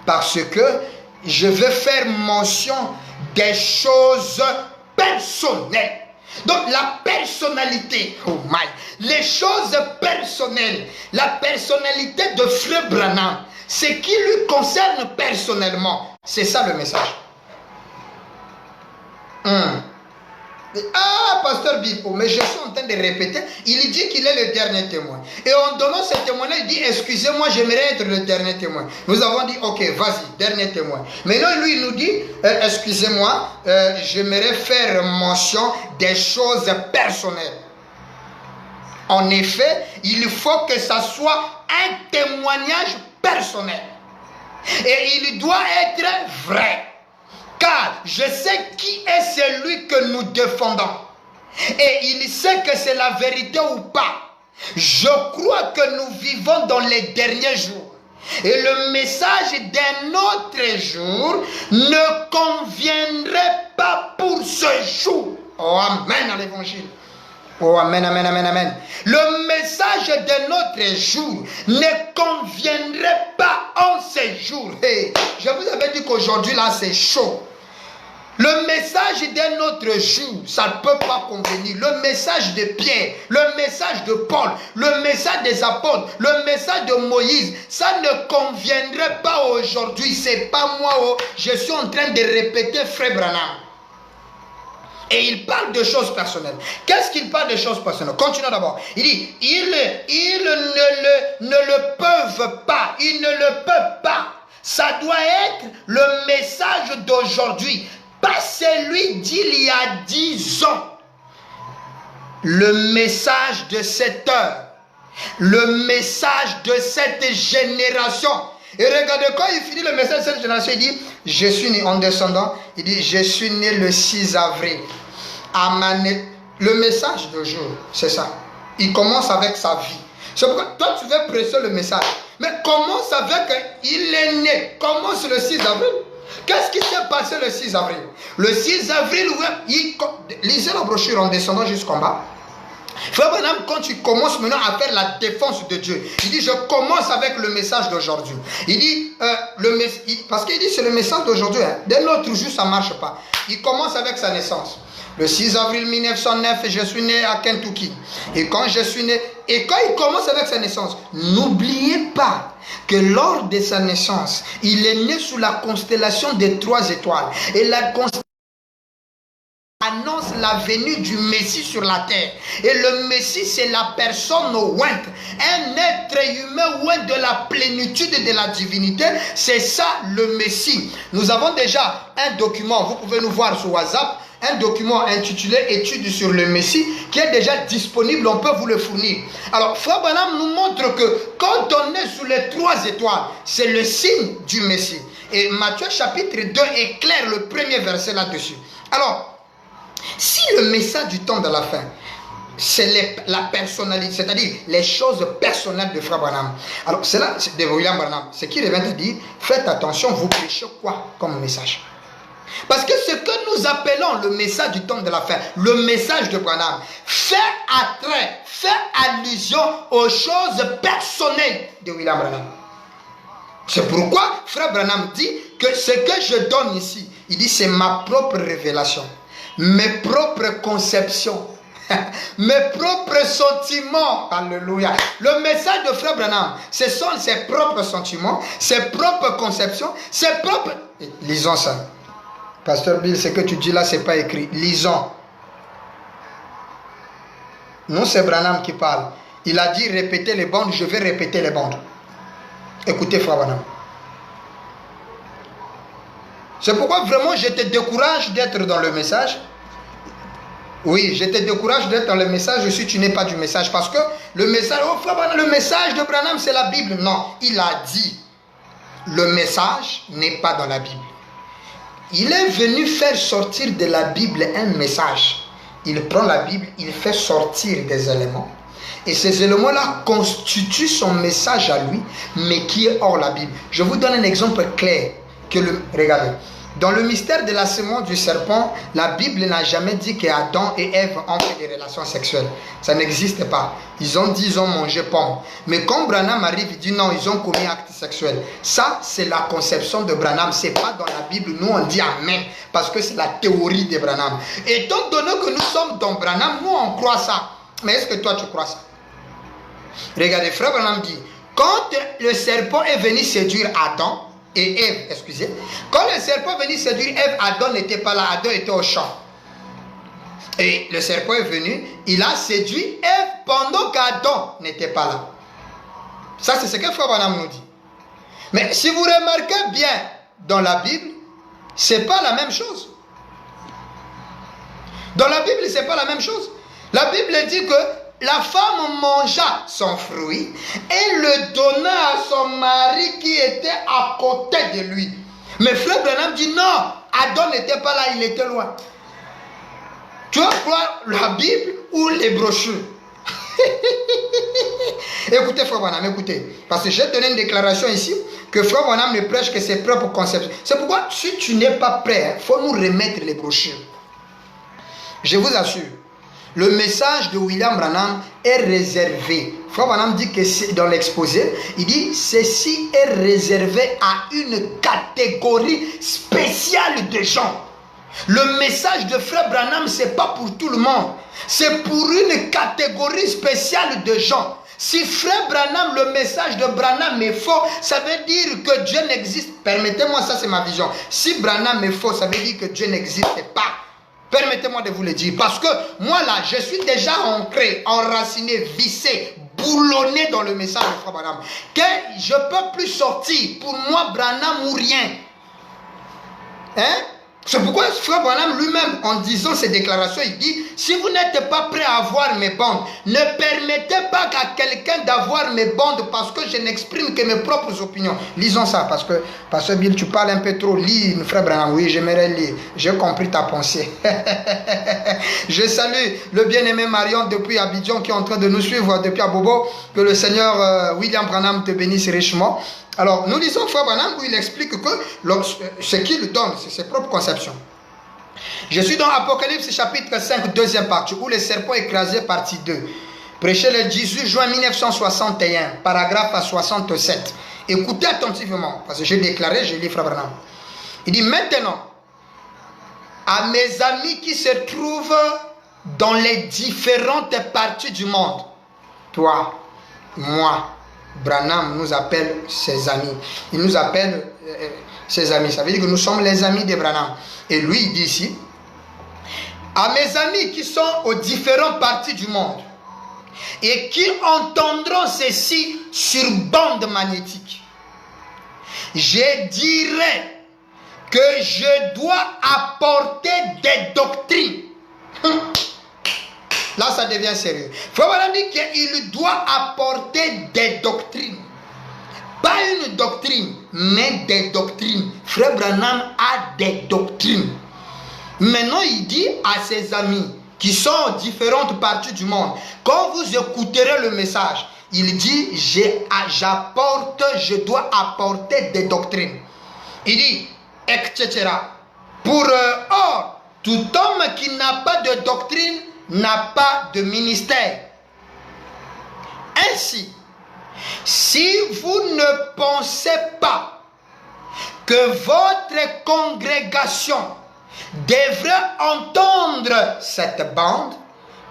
parce que je vais faire mention des choses personnelles. Donc la personnalité, oh my, les choses personnelles, la personnalité de Frère Branham, ce qui lui concerne personnellement, c'est ça le message. Ah, pasteur Bipo, mais je suis en train de répéter, il dit qu'il est le dernier témoin. Et en donnant ce témoignage, il dit, excusez-moi, j'aimerais être le dernier témoin. Nous avons dit, ok, vas-y, dernier témoin. Maintenant, lui, il nous dit, excusez-moi, j'aimerais faire mention des choses personnelles. En effet, il faut que ça soit un témoignage personnel. Et il doit être vrai. Car je sais qui est celui que nous défendons. Et il sait que c'est la vérité ou pas. Je crois que nous vivons dans les derniers jours. Et le message d'un autre jour ne conviendrait pas pour ce jour. Oh, amen à l'évangile. Oh, amen, amen, amen, amen. Le message de notre jour ne conviendrait pas en ce jour. Hey, je vous avais dit qu'aujourd'hui, là, c'est chaud. Le message d'un autre jour, ça ne peut pas convenir. Le message de Pierre, le message de Paul, le message des apôtres, le message de Moïse, ça ne conviendrait pas aujourd'hui. Ce n'est pas moi, oh, je suis en train de répéter Frère Branham. Et il parle de choses personnelles. Qu'est-ce qu'il parle de choses personnelles? Continuons d'abord. Il dit, ils ne le peuvent pas. Ils ne le peuvent pas. Ça doit être le message d'aujourd'hui. Pas celui d'il y a 10 ans. le message de cette heure, le message de cette génération. Et regardez, quand il finit le message de cette génération, il dit, je suis né, en descendant, il dit, je suis né le 6 avril. Le message de jour, c'est ça. Il commence avec sa vie. C'est pourquoi toi tu veux presser le message. Mais commence avec, il est né, commence le 6 avril. Qu'est-ce qui s'est passé le 6 avril? Le 6 avril, lisez la brochure en descendant jusqu'en bas. Frère Branham, quand tu commences maintenant à faire la défense de Dieu, il dit, je commence avec le message d'aujourd'hui. Il dit, parce qu'il dit, c'est le message d'aujourd'hui. Hein. Dès l'autre jour, ça ne marche pas. Il commence avec sa naissance. Le 6 avril 1909, je suis né à Kentucky. Et quand je suis né, et quand il commence avec sa naissance, n'oubliez pas que lors de sa naissance, il est né sous la constellation des 3 étoiles. Et la constellation annonce la venue du Messie sur la terre. Et le Messie, c'est la personne ointe, un être humain oint de la plénitude de la divinité. C'est ça le Messie. Nous avons déjà un document, vous pouvez nous voir sur WhatsApp, un document intitulé Études sur le Messie qui est déjà disponible, on peut vous le fournir. Alors, Frère Branham nous montre que quand on est sous les 3 étoiles, c'est le signe du Messie. Et Matthieu chapitre 2 éclaire le premier verset là-dessus. Alors, si le message du temps de la fin, c'est la personnalité, c'est-à-dire les choses personnelles de Frère Branham. Alors, c'est là, de William Branham, ce qui revient à dire, faites attention, vous prêchez quoi comme message? Parce que ce que nous appelons le message du temps de la fin, le message de Branham, fait attrait, fait allusion aux choses personnelles de William Branham. C'est pourquoi Frère Branham dit que ce que je donne ici, il dit c'est ma propre révélation, mes propres conceptions, mes propres sentiments. Alléluia. Le message de Frère Branham, ce sont ses propres sentiments, ses propres conceptions, ses propres... Lisons ça. Pasteur Bill, ce que tu dis là, ce n'est pas écrit. Lisons. Non, c'est Branham qui parle. Il a dit répétez les bandes, je vais répéter les bandes. Écoutez, Frère Branham. C'est pourquoi vraiment je te décourage d'être dans le message. Oui, je te décourage d'être dans le message si tu n'es pas du message. Parce que le message, oh Frère Branham, le message de Branham, c'est la Bible. Non, il a dit le message n'est pas dans la Bible. Il est venu faire sortir de la Bible un message. Il prend la Bible, il fait sortir des éléments. Et ces éléments-là constituent son message à lui, mais qui est hors la Bible. Je vous donne un exemple clair. Regardez. Dans le mystère de la semence du serpent, la Bible n'a jamais dit qu'Adam et Ève ont fait des relations sexuelles. Ça n'existe pas. Ils ont dit ils ont mangé pomme. Mais quand Branham arrive, il dit non, ils ont commis acte sexuel. Ça, c'est la conception de Branham. Ce n'est pas dans la Bible. Nous, on dit amen. Parce que c'est la théorie de Branham. Étant donné que nous sommes dans Branham, nous, on croit ça. Mais est-ce que toi, tu crois ça? Regardez, Frère Branham dit, quand le serpent est venu séduire Adam, et Ève, excusez. Quand le serpent est venu séduire Ève, Adam n'était pas là, Adam était au champ. Et le serpent est venu, il a séduit Ève pendant qu'Adam n'était pas là. Ça, c'est ce que Frère Branham nous dit. Mais si vous remarquez bien dans la Bible, c'est pas la même chose. Dans la Bible, c'est pas la même chose. La Bible dit que la femme mangea son fruit et le donna à son mari qui était à côté de lui. Mais Frère Branham dit non, Adam n'était pas là, il était loin. Tu vas croire la Bible ou les brochures? Écoutez Frère Branham, écoutez. Parce que j'ai donné une déclaration ici que Frère Branham ne prêche que ses propres concepts. C'est pourquoi si tu n'es pas prêt, il faut nous remettre les brochures. Je vous assure. Le message de William Branham est réservé. Frère Branham dit que dans l'exposé, il dit ceci est réservé à une catégorie spéciale de gens. Le message de Frère Branham, ce n'est pas pour tout le monde. C'est pour une catégorie spéciale de gens. Si Frère Branham, le message de Branham est faux, ça veut dire que Dieu n'existe. Permettez-moi, ça c'est ma vision. Si Branham est faux, ça veut dire que Dieu n'existe pas. Permettez-moi de vous le dire. Parce que moi là, je suis déjà ancré, enraciné, vissé, boulonné dans le message de Frère Branham. Que je ne peux plus sortir. Pour moi, Branham ou rien. Hein? C'est pourquoi Frère Branham lui-même, en disant ces déclarations, il dit, si vous n'êtes pas prêt à avoir mes bandes, ne permettez pas à quelqu'un d'avoir mes bandes parce que je n'exprime que mes propres opinions. Lisons ça, parce que, Pasteur Bill, tu parles un peu trop. Lis, Frère Branham. Oui, j'aimerais lire. J'ai compris ta pensée. Je salue le bien-aimé Marion depuis Abidjan qui est en train de nous suivre depuis Abobo. Que le Seigneur William Branham te bénisse richement. Alors, nous lisons Frère Branham où il explique que ce qu'il donne, c'est ses propres conceptions. Je suis dans Apocalypse chapitre 5, deuxième partie, où le serpent écrasé, partie 2. Prêché le 18 juin 1961, paragraphe 67. Écoutez attentivement, parce que j'ai déclaré, j'ai lu Frère Branham. Il dit, maintenant, à mes amis qui se trouvent dans les différentes parties du monde, toi, moi, Branham nous appelle ses amis. Il nous appelle ses amis. Ça veut dire que nous sommes les amis de Branham. Et lui, il dit ici, à mes amis qui sont aux différentes parties du monde et qui entendront ceci sur bande magnétique, je dirais que je dois apporter des doctrines. Là, ça devient sérieux. Frère Branham dit qu'il doit apporter des doctrines. Pas une doctrine, mais des doctrines. Frère Branham a des doctrines. Maintenant, il dit à ses amis qui sont en différentes parties du monde, quand vous écouterez le message, il dit, je dois apporter des doctrines. Il dit, etc. Or, tout homme qui n'a pas de doctrine n'a pas de ministère. Ainsi, si vous ne pensez pas que votre congrégation devrait entendre cette bande,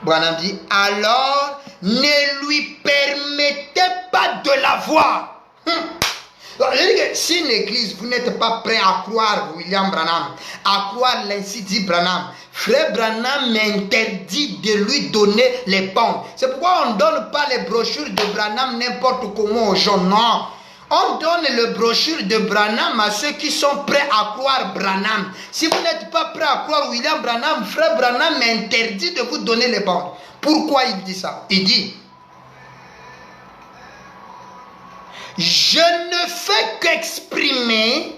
Branham dit, alors ne lui permettez pas de la voir. Si une église, vous n'êtes pas prêt à croire William Branham, à croire l'ainsi dit Branham, Frère Branham m'interdit de lui donner les bandes. C'est pourquoi on ne donne pas les brochures de Branham n'importe comment aux gens. Non. On donne les brochures de Branham à ceux qui sont prêts à croire Branham. Si vous n'êtes pas prêt à croire William Branham, Frère Branham m'interdit de vous donner les bandes. Pourquoi il dit ça? Il dit, je ne fais qu'exprimer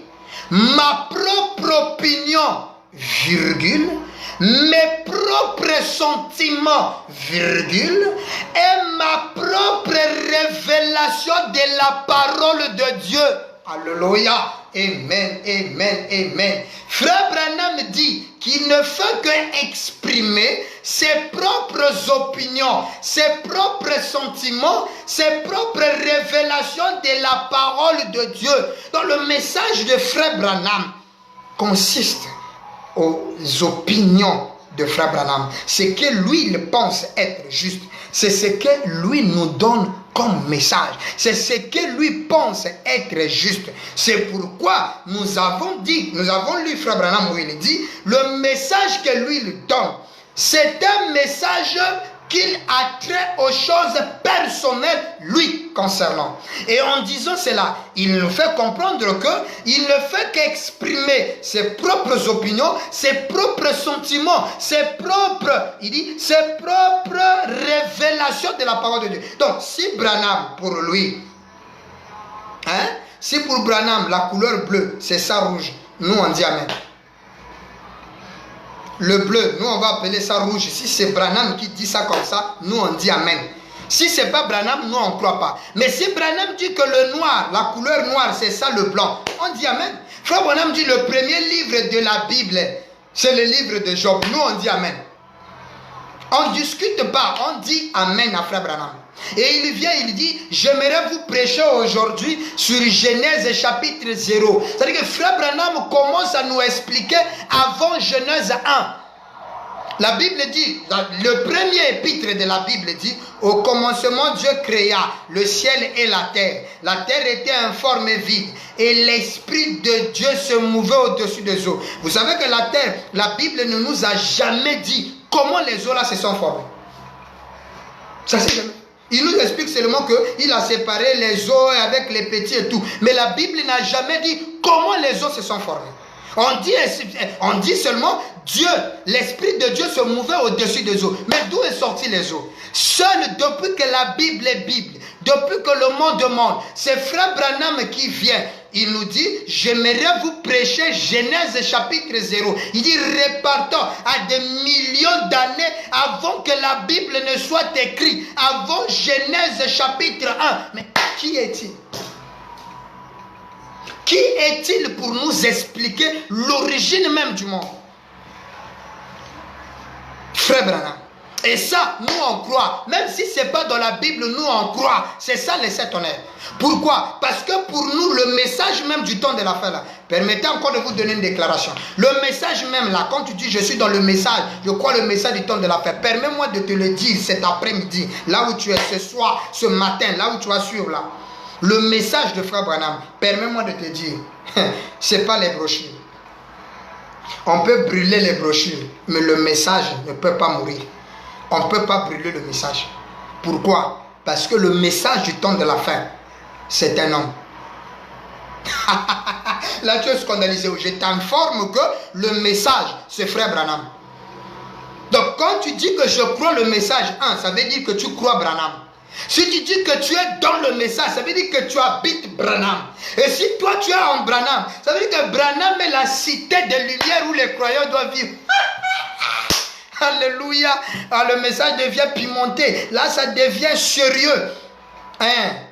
ma propre opinion, virgule, mes propres sentiments, virgule, et ma propre révélation de la parole de Dieu. Alléluia. Amen, amen, amen. Frère Branham dit qu'il ne fait qu'exprimer ses propres opinions, ses propres sentiments, ses propres révélations de la parole de Dieu. Donc le message de Frère Branham consiste aux opinions de Frère Branham. Ce que lui il pense être juste, c'est ce que lui nous donne comme message. C'est ce que lui pense être juste. C'est pourquoi nous avons lu Frère Branham où il dit, le message que lui il donne, c'est un message qu'il a trait aux choses personnelles lui concernant. Et en disant cela, il nous fait comprendre qu'il ne fait qu'exprimer ses propres opinions, ses propres sentiments, ses propres révélations de la parole de Dieu. Donc, si Branham, pour lui, si pour Branham, la couleur bleue, c'est ça rouge, nous on dit amen. Le bleu, nous on va appeler ça rouge. Si c'est Branham qui dit ça comme ça, nous on dit amen. Si c'est pas Branham, nous on ne croit pas. Mais si Branham dit que le noir, la couleur noire, c'est ça le blanc, on dit amen. Frère Branham dit le premier livre de la Bible, c'est le livre de Job. Nous on dit amen. On ne discute pas, on dit amen à Frère Branham. Et il vient, il dit, j'aimerais vous prêcher aujourd'hui sur Genèse chapitre 0. C'est-à-dire que Frère Branham commence à nous expliquer avant Genèse 1. La Bible dit, le premier épître de la Bible dit, au commencement Dieu créa le ciel et la terre. La terre était informe et vide. Et l'Esprit de Dieu se mouvait au-dessus des eaux. Vous savez que la terre, la Bible ne nous a jamais dit comment les eaux là se sont formées. Ça c'est jamais. Il nous explique seulement qu'il a séparé les eaux avec les petits et tout. Mais la Bible n'a jamais dit comment les eaux se sont formées. On dit seulement Dieu, l'Esprit de Dieu se mouvait au-dessus des eaux. Mais d'où est sorti les eaux? Seul depuis que la Bible est Bible, depuis que le monde demande, c'est Frère Branham qui vient. Il nous dit, j'aimerais vous prêcher Genèse chapitre 0. Il dit, repartons à des millions d'années avant que la Bible ne soit écrite, avant Genèse chapitre 1. Mais qui est-il? Qui est-il pour nous expliquer l'origine même du monde? Frère Branham. Et ça, nous on croit. Même si ce n'est pas dans la Bible, nous on croit. C'est ça les sept honneurs. Pourquoi? Parce que pour nous, le message même du temps de la fin là, permettez encore de vous donner une déclaration. Le message même là, quand tu dis je suis dans le message, je crois le message du temps de la fin, permets-moi de te le dire cet après-midi, là où tu es, ce soir, ce matin, là où tu vas suivre là. Le message de Frère Branham, permets-moi de te dire, ce n'est pas les brochures. On peut brûler les brochures, mais le message ne peut pas mourir. On ne peut pas brûler le message. Pourquoi? Parce que le message du temps de la fin, c'est un homme. Là, tu es scandalisé. Je t'informe que le message, c'est Frère Branham. Donc, quand tu dis que je crois le message, ça veut dire que tu crois Branham. Si tu dis que tu es dans le message, ça veut dire que tu habites Branham. Et si toi tu es en Branham, ça veut dire que Branham est la cité de lumière où les croyants doivent vivre. Alléluia. Le message devient pimenté. Là, ça devient sérieux.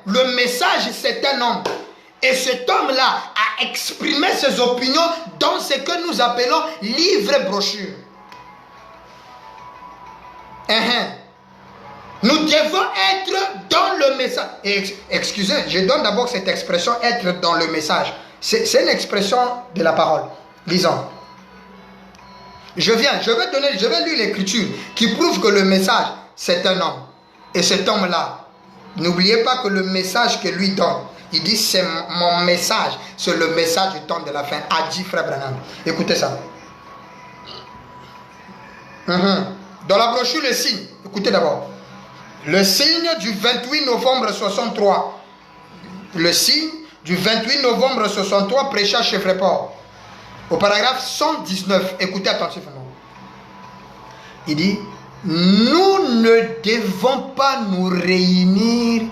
Le message, c'est un homme. Et cet homme-là a exprimé ses opinions dans ce que nous appelons livre-brochure. Nous devons être dans le message. Excusez, je donne d'abord cette expression, être dans le message. C'est une expression de la parole. Lisons. Je vais lire l'écriture qui prouve que le message, c'est un homme. Et cet homme-là, n'oubliez pas que le message que lui donne, il dit c'est mon message, c'est le message du temps de la fin, a dit Frère Branham. Écoutez ça. Dans la brochure, le signe, écoutez d'abord. Le signe du 28 novembre 63. Le signe du 28 novembre 63, prêcha chez Fréport. Au paragraphe 119, écoutez attentivement. Il dit, nous ne devons pas nous réunir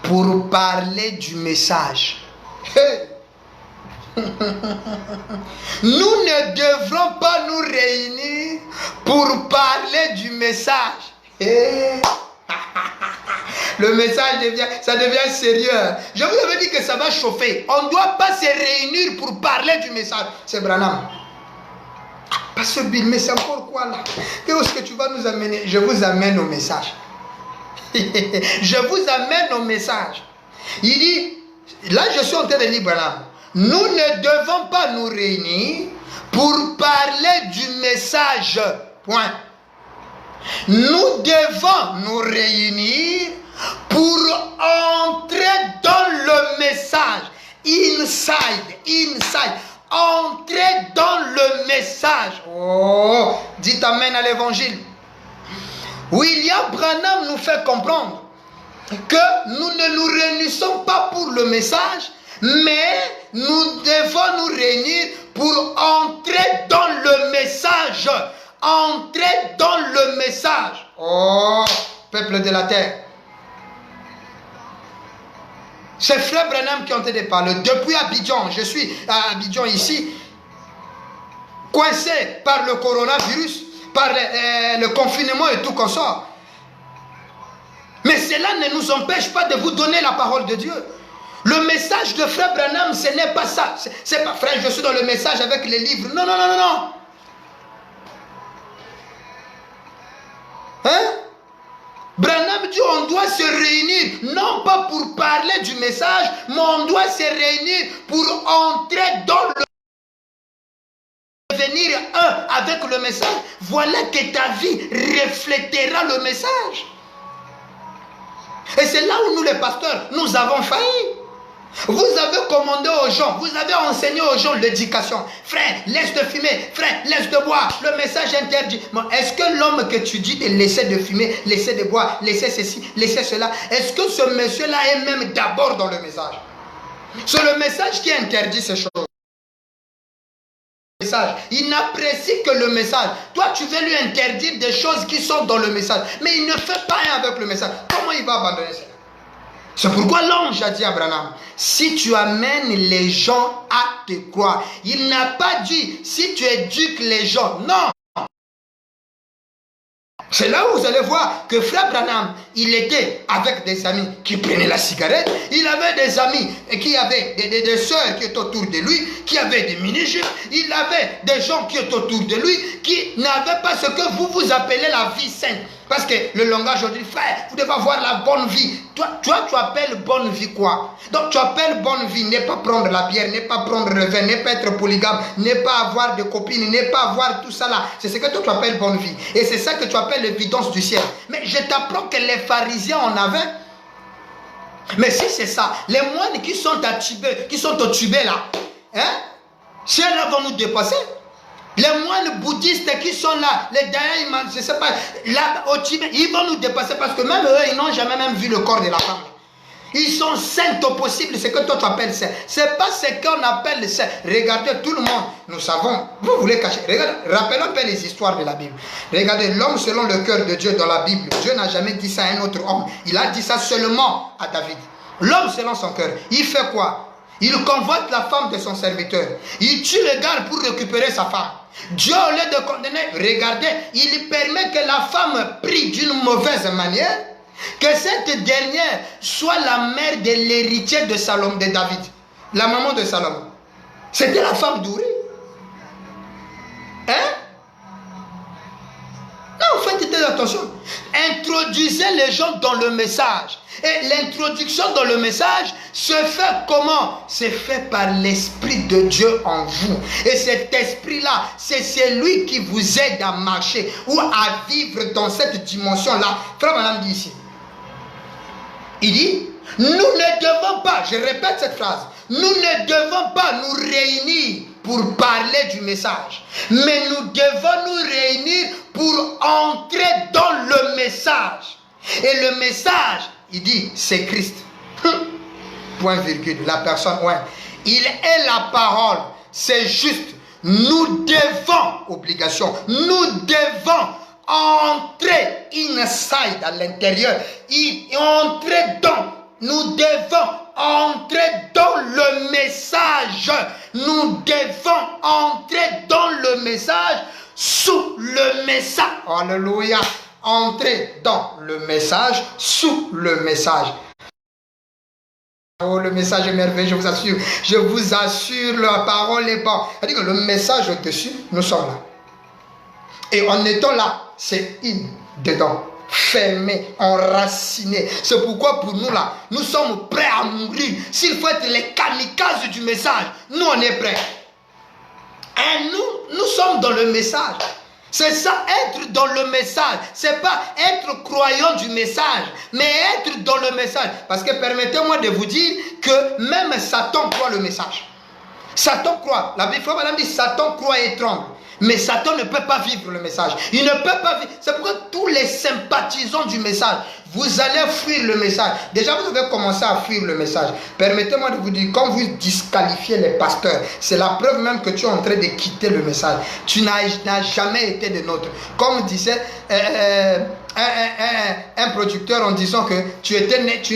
pour parler du message. Nous ne devrons pas nous réunir pour parler du message. Le message devient sérieux. Je vous avais dit que ça va chauffer. On ne doit pas se réunir pour parler du message. C'est Branham. Pasteur Bill, mais c'est encore quoi là? Qu'est-ce que tu vas nous amener? Je vous amène au message. Je vous amène au message. Il dit, là je suis en train de lire Branham. Nous ne devons pas nous réunir pour parler du message. Point. Nous devons nous réunir pour entrer dans le message. Inside. Entrer dans le message. Oh, dites amen à l'évangile. William Branham nous fait comprendre que nous ne nous réunissons pas pour le message, mais nous devons nous réunir pour entrer dans le message. Entrer dans le message. Oh, peuple de la terre. C'est Frère Branham qui est en train de parler. Depuis Abidjan, je suis à Abidjan ici, coincé par le coronavirus, par le confinement et tout comme ça. Mais cela ne nous empêche pas de vous donner la parole de Dieu. Le message de Frère Branham, ce n'est pas ça. C'est pas frère, je suis dans le message avec les livres. Non. Branham dit on doit se réunir, non pas pour parler du message, mais on doit se réunir pour entrer dans le devenir un avec le message. Voilà que ta vie reflétera le message. Et c'est là où nous les pasteurs, nous avons failli. Vous avez commandé aux gens, vous avez enseigné aux gens l'éducation. Frère, laisse de fumer, frère, laisse de boire. Le message interdit. Est-ce que l'homme que tu dis de laisser de fumer, laisser de boire, laisser ceci, laisser cela, est-ce que ce monsieur-là est même d'abord dans le message? C'est le message qui interdit ces choses. message. Il n'apprécie que le message. Toi, tu veux lui interdire des choses qui sont dans le message. Mais il ne fait pas rien avec le message. Comment il va abandonner cela? C'est pourquoi l'ange a dit à Branham, si tu amènes les gens à te croire, il n'a pas dit si tu éduques les gens. Non. C'est là où vous allez voir que frère Branham, il était avec des amis qui prenaient la cigarette. Il avait des amis qui avaient des sœurs qui étaient autour de lui, qui avaient des mini-jupes. Il avait des gens qui étaient autour de lui, qui n'avaient pas ce que vous appelez la vie sainte. Parce que le langage aujourd'hui, frère, vous devez avoir la bonne vie. Toi, tu appelles bonne vie quoi? Donc, tu appelles bonne vie, n'est pas prendre la bière, n'est pas prendre le vin, n'est pas être polygame, n'est pas avoir de copines, n'est pas avoir tout ça là. C'est ce que toi, tu appelles bonne vie. Et c'est ça que tu appelles l'évidence du ciel. Mais je t'apprends que les pharisiens en avaient. Mais si c'est ça, les moines qui sont à Tibet, qui sont au Tibet là, hein, si elles vont nous dépasser. Les moines bouddhistes qui sont là, les Daïs, je ne sais pas, là au Tibet, ils vont nous dépasser parce que même eux, ils n'ont jamais même vu le corps de la femme. Ils sont saints au possible, c'est que toi tu appelles saint. C'est pas ce qu'on appelle saint. Regardez tout le monde, nous savons, vous voulez cacher. Regardez, rappelons un peu les histoires de la Bible. Regardez, l'homme selon le cœur de Dieu dans la Bible, Dieu n'a jamais dit ça à un autre homme. Il a dit ça seulement à David. L'homme selon son cœur, il fait quoi? Il convoite la femme de son serviteur. Il tue le gars pour récupérer sa femme. Dieu, au lieu de condamner, regardez, il permet que la femme prie d'une mauvaise manière, que cette dernière soit la mère de l'héritier de Salomon, de David, la maman de Salomon. C'était la femme d'Uri. Hein? Non, faites attention. Introduisez les gens dans le message. Et l'introduction dans le message se fait comment? C'est fait par l'Esprit de Dieu en vous. Et cet esprit-là, c'est celui qui vous aide à marcher ou à vivre dans cette dimension-là. Frère Madame dit ici. Il dit, nous ne devons pas, je répète cette phrase, nous ne devons pas nous réunir pour parler du message, mais nous devons nous réunir pour entrer dans le message. Et le message, il dit, c'est Christ. Point virgule, la personne, ouais. Il est la parole, c'est juste. Nous devons, obligation, nous devons entrer inside, à l'intérieur, entrer dans, nous devons entrer dans le message. Nous devons entrer dans le message, sous le message. Alléluia. Entrer dans le message, sous le message. Oh, le message est merveilleux, je vous assure. Je vous assure, la parole est bonne. C'est-à-dire que le message au-dessus, nous sommes là. Et en étant là, c'est dedans, fermé, enraciné. C'est pourquoi pour nous là, nous sommes prêts à mourir. S'il faut être les kamikazes du message, nous on est prêts. Et nous sommes dans le message. C'est ça, être dans le message. C'est pas être croyant du message, mais être dans le message. Parce que permettez-moi de vous dire que même Satan croit le message. Satan croit. La Bible, madame dit, Satan croit et tremble. Mais Satan ne peut pas vivre le message. Il ne peut pas vivre. C'est pourquoi tous les sympathisants du message, vous allez fuir le message. Déjà, vous avez commencé à fuir le message. Permettez-moi de vous dire, quand vous disqualifiez les pasteurs, c'est la preuve même que tu es en train de quitter le message. Tu n'as jamais été de nôtre. Comme disait un producteur en disant que tu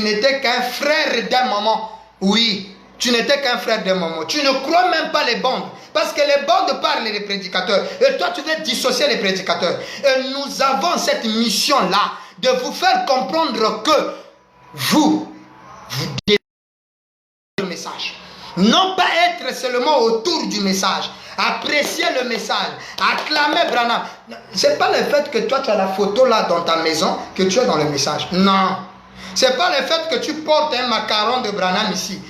n'étais qu'un frère d'un moment. Oui. Tu n'étais qu'un frère d'un moment. Tu ne crois même pas les bandes. Parce que les bandes parlent des prédicateurs. Et toi, tu veux dissocier les prédicateurs. Et nous avons cette mission-là de vous faire comprendre que vous devez le message. Non pas être seulement autour du message. Apprécier le message. Acclamer Branham. Ce n'est pas le fait que toi, tu as la photo là dans ta maison que tu es dans le message. Non. Ce n'est pas le fait que tu portes un macaron de Branham ici.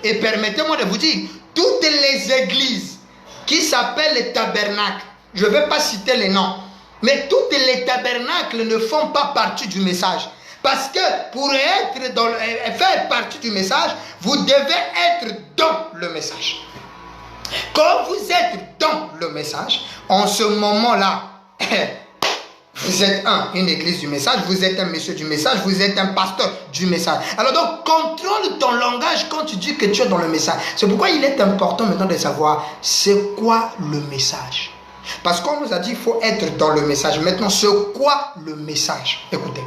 Et permettez-moi de vous dire, toutes les églises qui s'appellent les tabernacles, je ne vais pas citer les noms, mais toutes les tabernacles ne font pas partie du message. Parce que pour faire partie du message, vous devez être dans le message. Quand vous êtes dans le message, en ce moment-là, Vous êtes une église du message, vous êtes un monsieur du message, vous êtes un pasteur du message. Alors donc, contrôle ton langage quand tu dis que tu es dans le message. C'est pourquoi il est important maintenant de savoir c'est quoi le message. Parce qu'on nous a dit qu'il faut être dans le message. Maintenant, c'est quoi le message? Écoutez.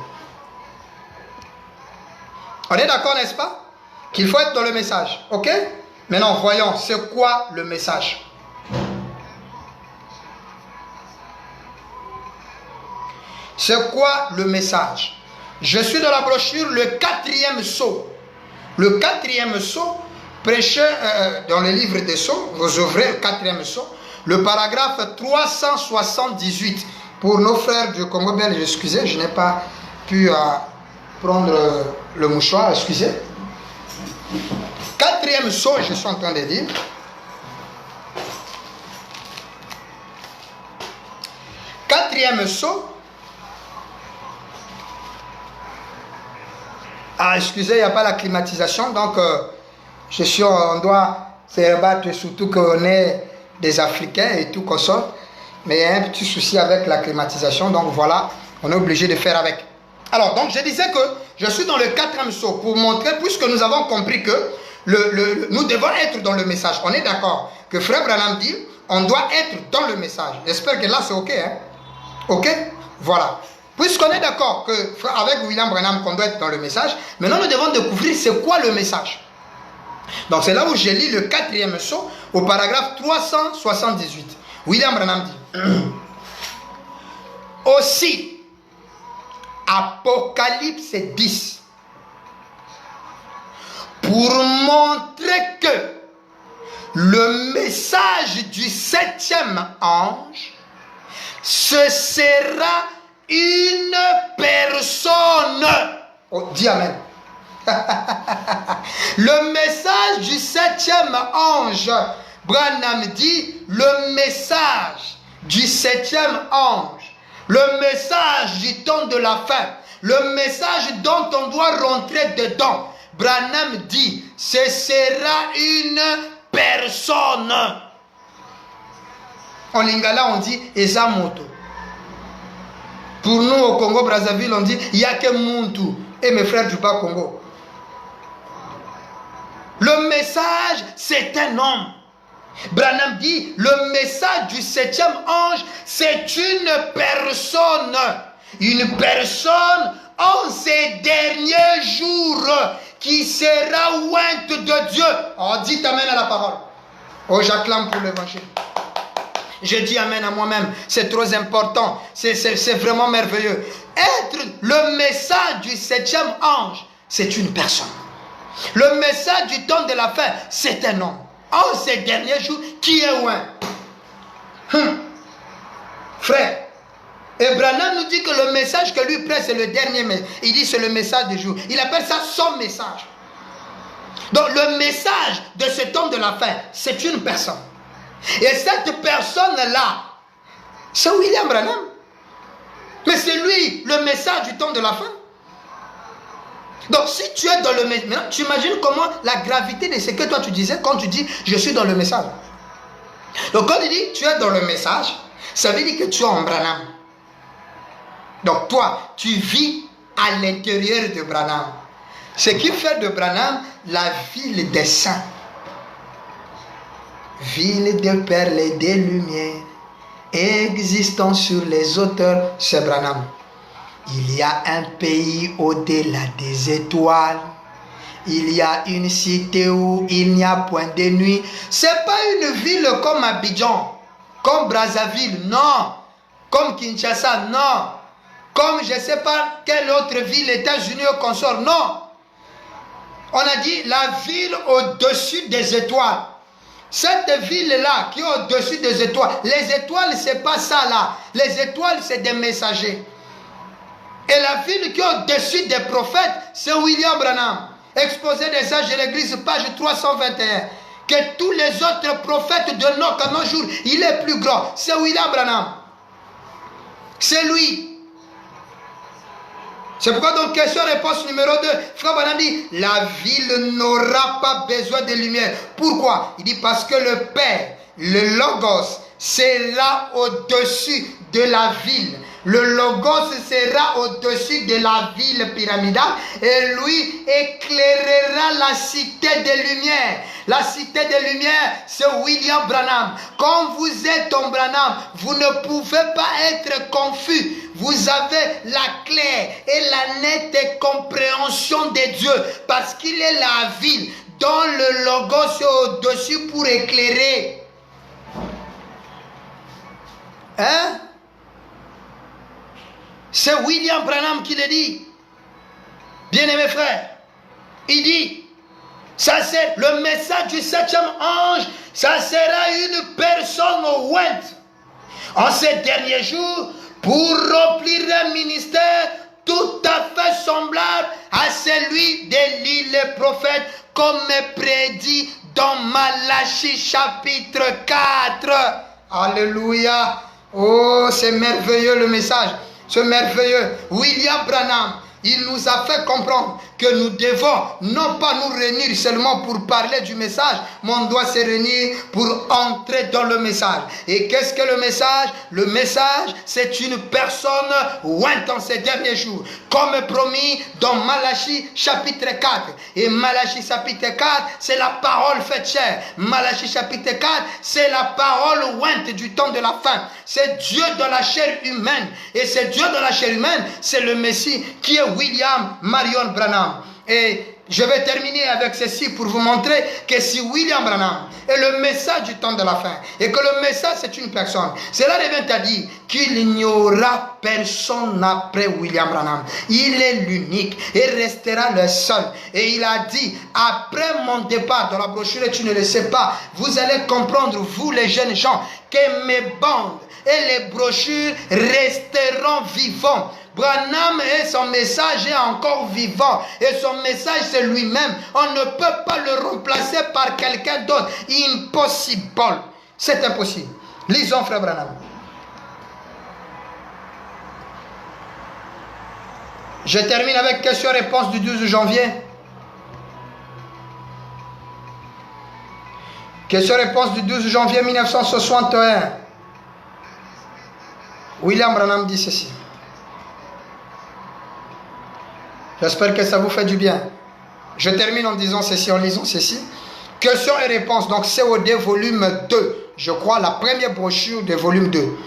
On est d'accord, n'est-ce pas? Qu'il faut être dans le message. Ok? Maintenant, voyons, c'est quoi le message? C'est quoi le message? Je suis dans la brochure le 4e sceau. Le 4e sceau, prêché dans le livre des sceaux, vous ouvrez le 4e sceau, le paragraphe 378. Pour nos frères du Congo belge, excusez, je n'ai pas pu prendre le mouchoir, excusez. 4e sceau, je suis en train de dire. Quatrième sceau. Ah, excusez, il n'y a pas la climatisation, donc on doit se rabattre, surtout qu'on est des Africains et tout qu'on sort. Mais il y a un petit souci avec la climatisation, donc voilà, on est obligé de faire avec. Alors, donc je disais que je suis dans le 4e sceau pour montrer, puisque nous avons compris que nous devons être dans le message. On est d'accord que Frère Branham dit, on doit être dans le message. J'espère que là c'est ok, hein? Ok? Voilà. Puisqu'on est d'accord avec William Branham qu'on doit être dans le message, maintenant nous devons découvrir c'est quoi le message. Donc c'est là où j'ai lu le 4e sceau au paragraphe 378. William Branham dit aussi, Apocalypse 10, pour montrer que le message du 7e ange, ce sera une personne. Oh, dis amen. Le message du 7e ange, Branham dit, le message du 7e ange, le message du temps de la fin, le message dont on doit rentrer dedans. Branham dit, ce sera une personne. En lingala, on dit Ezamoto. Pour nous, au Congo-Brazzaville, on dit Yake Muntu. Et mes frères du Bas-Congo. Le message, c'est un homme. Branham dit, le message du 7e ange, c'est une personne. Une personne en ces derniers jours qui sera ointe de Dieu. Oh, dites amen à la parole. Oh, j'acclame pour l'évangile. Je dis amen à moi-même. C'est trop important. C'est vraiment merveilleux. Être le message du 7e ange, c'est une personne. Le message du temps de la fin, c'est un homme. En ces derniers jours, qui est oint? Frère, et Branham nous dit que le message que lui prête, c'est le dernier message. Il dit c'est le message du jour. Il appelle ça son message. Donc le message de ce temps de la fin, c'est une personne. Et cette personne-là, c'est William Branham. Mais c'est lui, le message du temps de la fin. Donc si tu es dans le message, maintenant tu imagines comment la gravité de ce que toi tu disais quand tu dis je suis dans le message. Donc quand il dit tu es dans le message, ça veut dire que tu es en Branham. Donc toi, tu vis à l'intérieur de Branham. Ce qui fait de Branham la ville des saints. Ville de perles et de lumière, existant sur les hauteurs, c'est Branham. Il y a un pays au-delà des étoiles. Il y a une cité où il n'y a point de nuit. Ce n'est pas une ville comme Abidjan, comme Brazzaville, non. Comme Kinshasa, non. Comme je ne sais pas quelle autre ville, États-Unis au consort, non. On a dit la ville au-dessus des étoiles. Cette ville-là qui est au-dessus des étoiles, les étoiles, ce n'est pas ça là. Les étoiles, c'est des messagers. Et la ville qui est au-dessus des prophètes, c'est William Branham. Exposé des âges de l'Église, page 321. Que tous les autres prophètes de nos jours, il est plus grand. C'est William Branham. C'est lui. C'est pourquoi donc question-réponse numéro 2, Frère Branham dit, la ville n'aura pas besoin de lumière. Pourquoi? Il dit parce que le Père, le Logos, c'est là au-dessus de la ville. Le Logos sera au-dessus de la ville pyramidale et lui éclairera la cité des Lumières. La cité des Lumières, c'est William Branham. Quand vous êtes en Branham, vous ne pouvez pas être confus. Vous avez la claire et la nette compréhension de Dieu parce qu'il est la ville dont le Logos est au-dessus pour éclairer. Hein? C'est William Branham qui le dit. Bien-aimés frères, il dit, ça c'est le message du 7e ange, ça sera une personne ointe en ces derniers jours pour remplir un ministère tout à fait semblable à celui d'Élie le prophète, comme prédit dans Malachie chapitre 4. Alléluia. Oh, c'est merveilleux le message. Ce merveilleux William Branham, il nous a fait comprendre que nous devons non pas nous réunir seulement pour parler du message, mais on doit se réunir pour entrer dans le message. Et qu'est-ce que le message? Le message, c'est une personne ointe en ces derniers jours, comme promis dans Malachie chapitre 4. Et Malachie chapitre 4, c'est la parole faite chair. Malachie chapitre 4, c'est la parole ointe du temps de la fin. C'est Dieu dans la chair humaine. Et c'est Dieu dans la chair humaine, c'est le Messie qui est William Marion Branham. Et je vais terminer avec ceci pour vous montrer que si William Branham est le message du temps de la fin et que le message c'est une personne, cela revient à dire qu'il n'y aura personne après William Branham. Il est l'unique et restera le seul. Et il a dit, après mon départ, dans la brochure tu ne le sais pas, vous allez comprendre, vous les jeunes gens, que mes bandes et les brochures resteront vivants. Branham et son message est encore vivant. Et son message c'est lui-même. On ne peut pas le remplacer par quelqu'un d'autre. Impossible. C'est impossible. Lisons frère Branham. Je termine avec question-réponse du 12 janvier. Question-réponse du 12 janvier 1961. William Branham dit ceci. J'espère que ça vous fait du bien. Je termine en disant ceci, en lisant ceci. Questions et réponses. Donc COD volume 2. Je crois la première brochure de volume 2.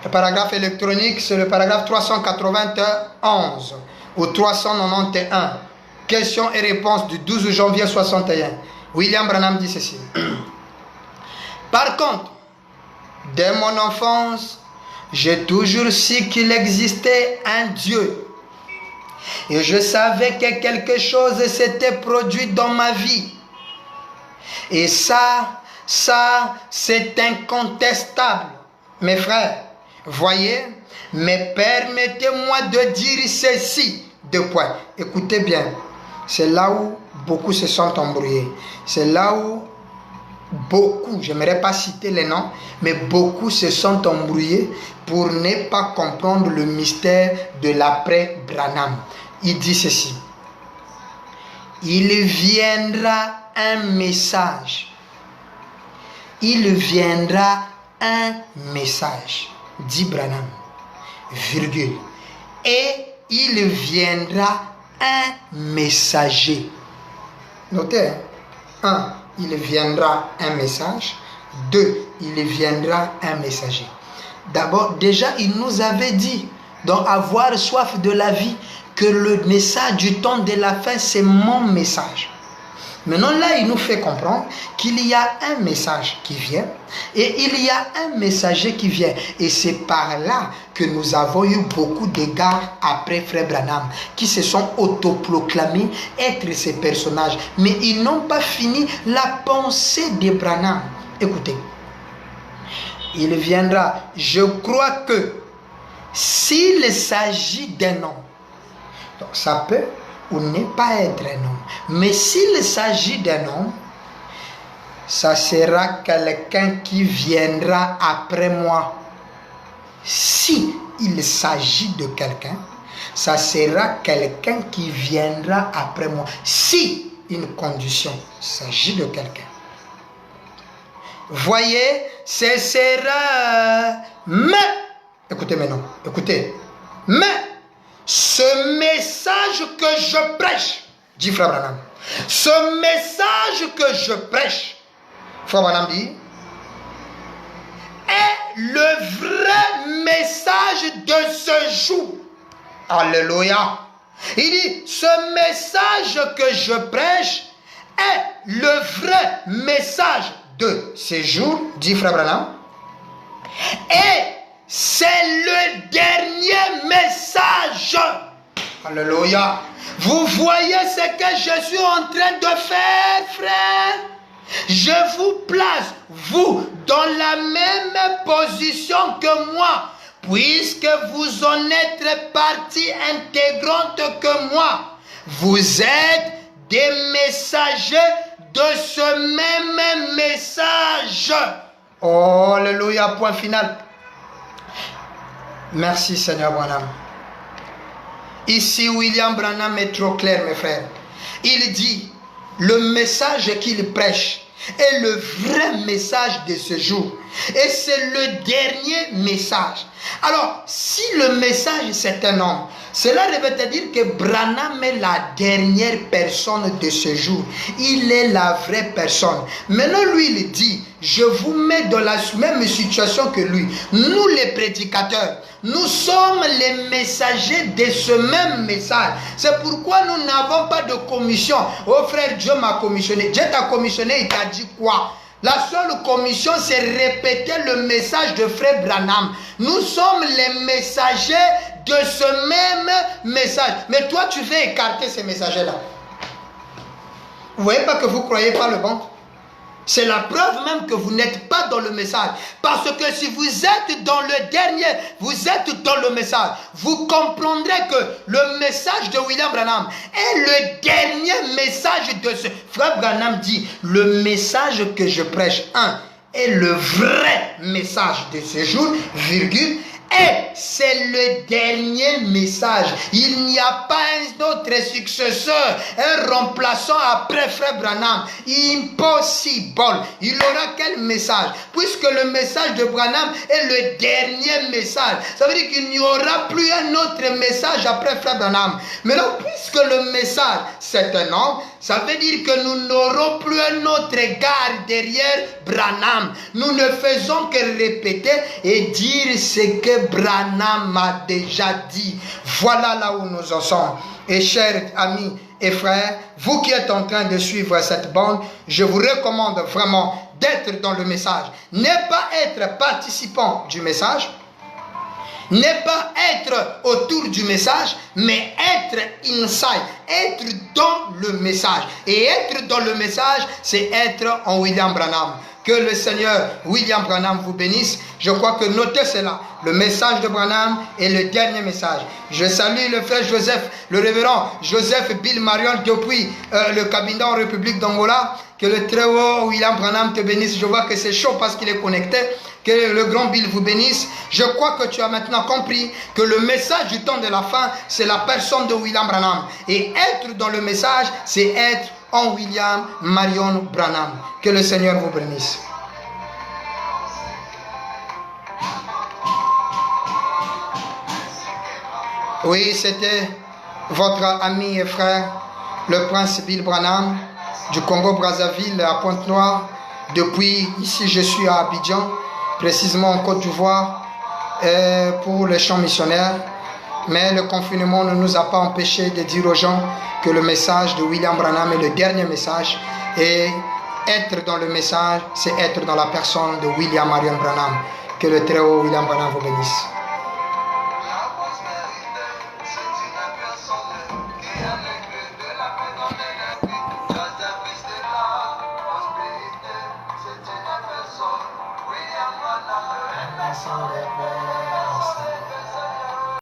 Le paragraphe électronique, c'est le paragraphe 391 ou 391. Questions et réponses du 12 janvier 61. William Branham dit ceci. Par contre, dès mon enfance, j'ai toujours su qu'il existait un Dieu. Et je savais que quelque chose s'était produit dans ma vie. Et ça, c'est incontestable. Mes frères, voyez, mais permettez-moi de dire ceci. Deux points. Écoutez bien. C'est là où beaucoup se sont embrouillés. C'est là où beaucoup, j'aimerais pas citer les noms, mais beaucoup se sont embrouillés pour ne pas comprendre le mystère de l'après Branham. Il dit ceci. Il viendra un message. Il viendra un message, dit Branham, virgule. Et il viendra un messager. Notez, 1. Il viendra un message. 2. Il viendra un messager. D'abord, déjà, il nous avait dit, dans avoir soif de la vie, que le message du temps de la fin, c'est mon message. Maintenant, là, il nous fait comprendre qu'il y a un message qui vient et il y a un messager qui vient. Et c'est par là que nous avons eu beaucoup d'égards après Frère Branham qui se sont autoproclamés être ces personnages. Mais ils n'ont pas fini la pensée de Branham. Écoutez, il viendra. Je crois que s'il s'agit d'un homme, donc ça peut ou ne pas être un homme. Mais s'il s'agit d'un homme, ça sera quelqu'un qui viendra après moi. Si il s'agit de quelqu'un, ça sera quelqu'un qui viendra après moi. Si une condition, il s'agit de quelqu'un. Voyez, ce sera mais Écoutez maintenant, écoutez. Mais ce message que je prêche, dit Frère Branham, ce message que je prêche, Frère Branham dit, est le vrai message de ce jour. Alléluia. Il dit, ce message que je prêche est le vrai message de ce jour, dit Frère Branham. Et c'est le dernier message. Alléluia. Vous voyez ce que je suis en train de faire, frère? Je vous place, vous, dans la même position que moi, puisque vous en êtes partie intégrante que moi. Vous êtes des messagers de ce même message. Oh, alléluia, point final. Merci Seigneur Branham. Ici, William Branham est trop clair, mes frères. Il dit, le message qu'il prêche est le vrai message de ce jour. Et c'est le dernier message. Alors, si le message c'est un homme, cela veut dire que Branham est la dernière personne de ce jour. Il est la vraie personne. Maintenant, lui, il dit, je vous mets dans la même situation que lui. Nous, les prédicateurs, nous sommes les messagers de ce même message. C'est pourquoi nous n'avons pas de commission. Oh frère, Dieu m'a commissionné. Dieu t'a commissionné, il t'a dit quoi? La seule commission, c'est répéter le message de frère Branham. Nous sommes les messagers de ce même message. Mais toi, tu veux écarter ces messagers-là. Vous voyez pas que vous ne croyez pas le bon? C'est la preuve même que vous n'êtes pas dans le message. Parce que si vous êtes dans le dernier, vous êtes dans le message. Vous comprendrez que le message de William Branham est le dernier message de ce... Frère Branham dit, le message que je prêche, est le vrai message de ce jour, virgule, et c'est le dernier message. Il n'y a pas un autre successeur, un remplaçant après frère Branham. Impossible. Il aura quel message? Puisque le message de Branham est le dernier message. Ça veut dire qu'il n'y aura plus un autre message après frère Branham. Mais non, puisque le message c'est un homme, ça veut dire que nous n'aurons plus un autre regard derrière Branham. Nous ne faisons que répéter et dire ce que Branham a déjà dit. Voilà là où nous en sommes. Et chers amis et frères, vous qui êtes en train de suivre cette bande, je vous recommande vraiment d'être dans le message. Ne pas être participant du message, ne pas être autour du message, mais être inside, être dans le message. Et être dans le message, c'est être en William Branham. Que le Seigneur William Branham vous bénisse. Je crois que notez cela. Le message de Branham est le dernier message. Je salue le frère Joseph, le révérend Joseph Bill Marion depuis le cabinet en République d'Angola. Que le très haut William Branham te bénisse. Je vois que c'est chaud parce qu'il est connecté. Que le grand Bill vous bénisse. Je crois que tu as maintenant compris que le message du temps de la fin, c'est la personne de William Branham. Et être dans le message, c'est être en William Marion Branham. Que le Seigneur vous bénisse. Oui, c'était votre ami et frère, le prince Bill Branham, du Congo-Brazzaville à Pointe-Noire. Depuis ici, je suis à Abidjan, précisément en Côte d'Ivoire, pour les champs missionnaires. Mais le confinement ne nous a pas empêché de dire aux gens que le message de William Branham est le dernier message. Et être dans le message, c'est être dans la personne de William Marion Branham. Que le très haut William Branham vous bénisse.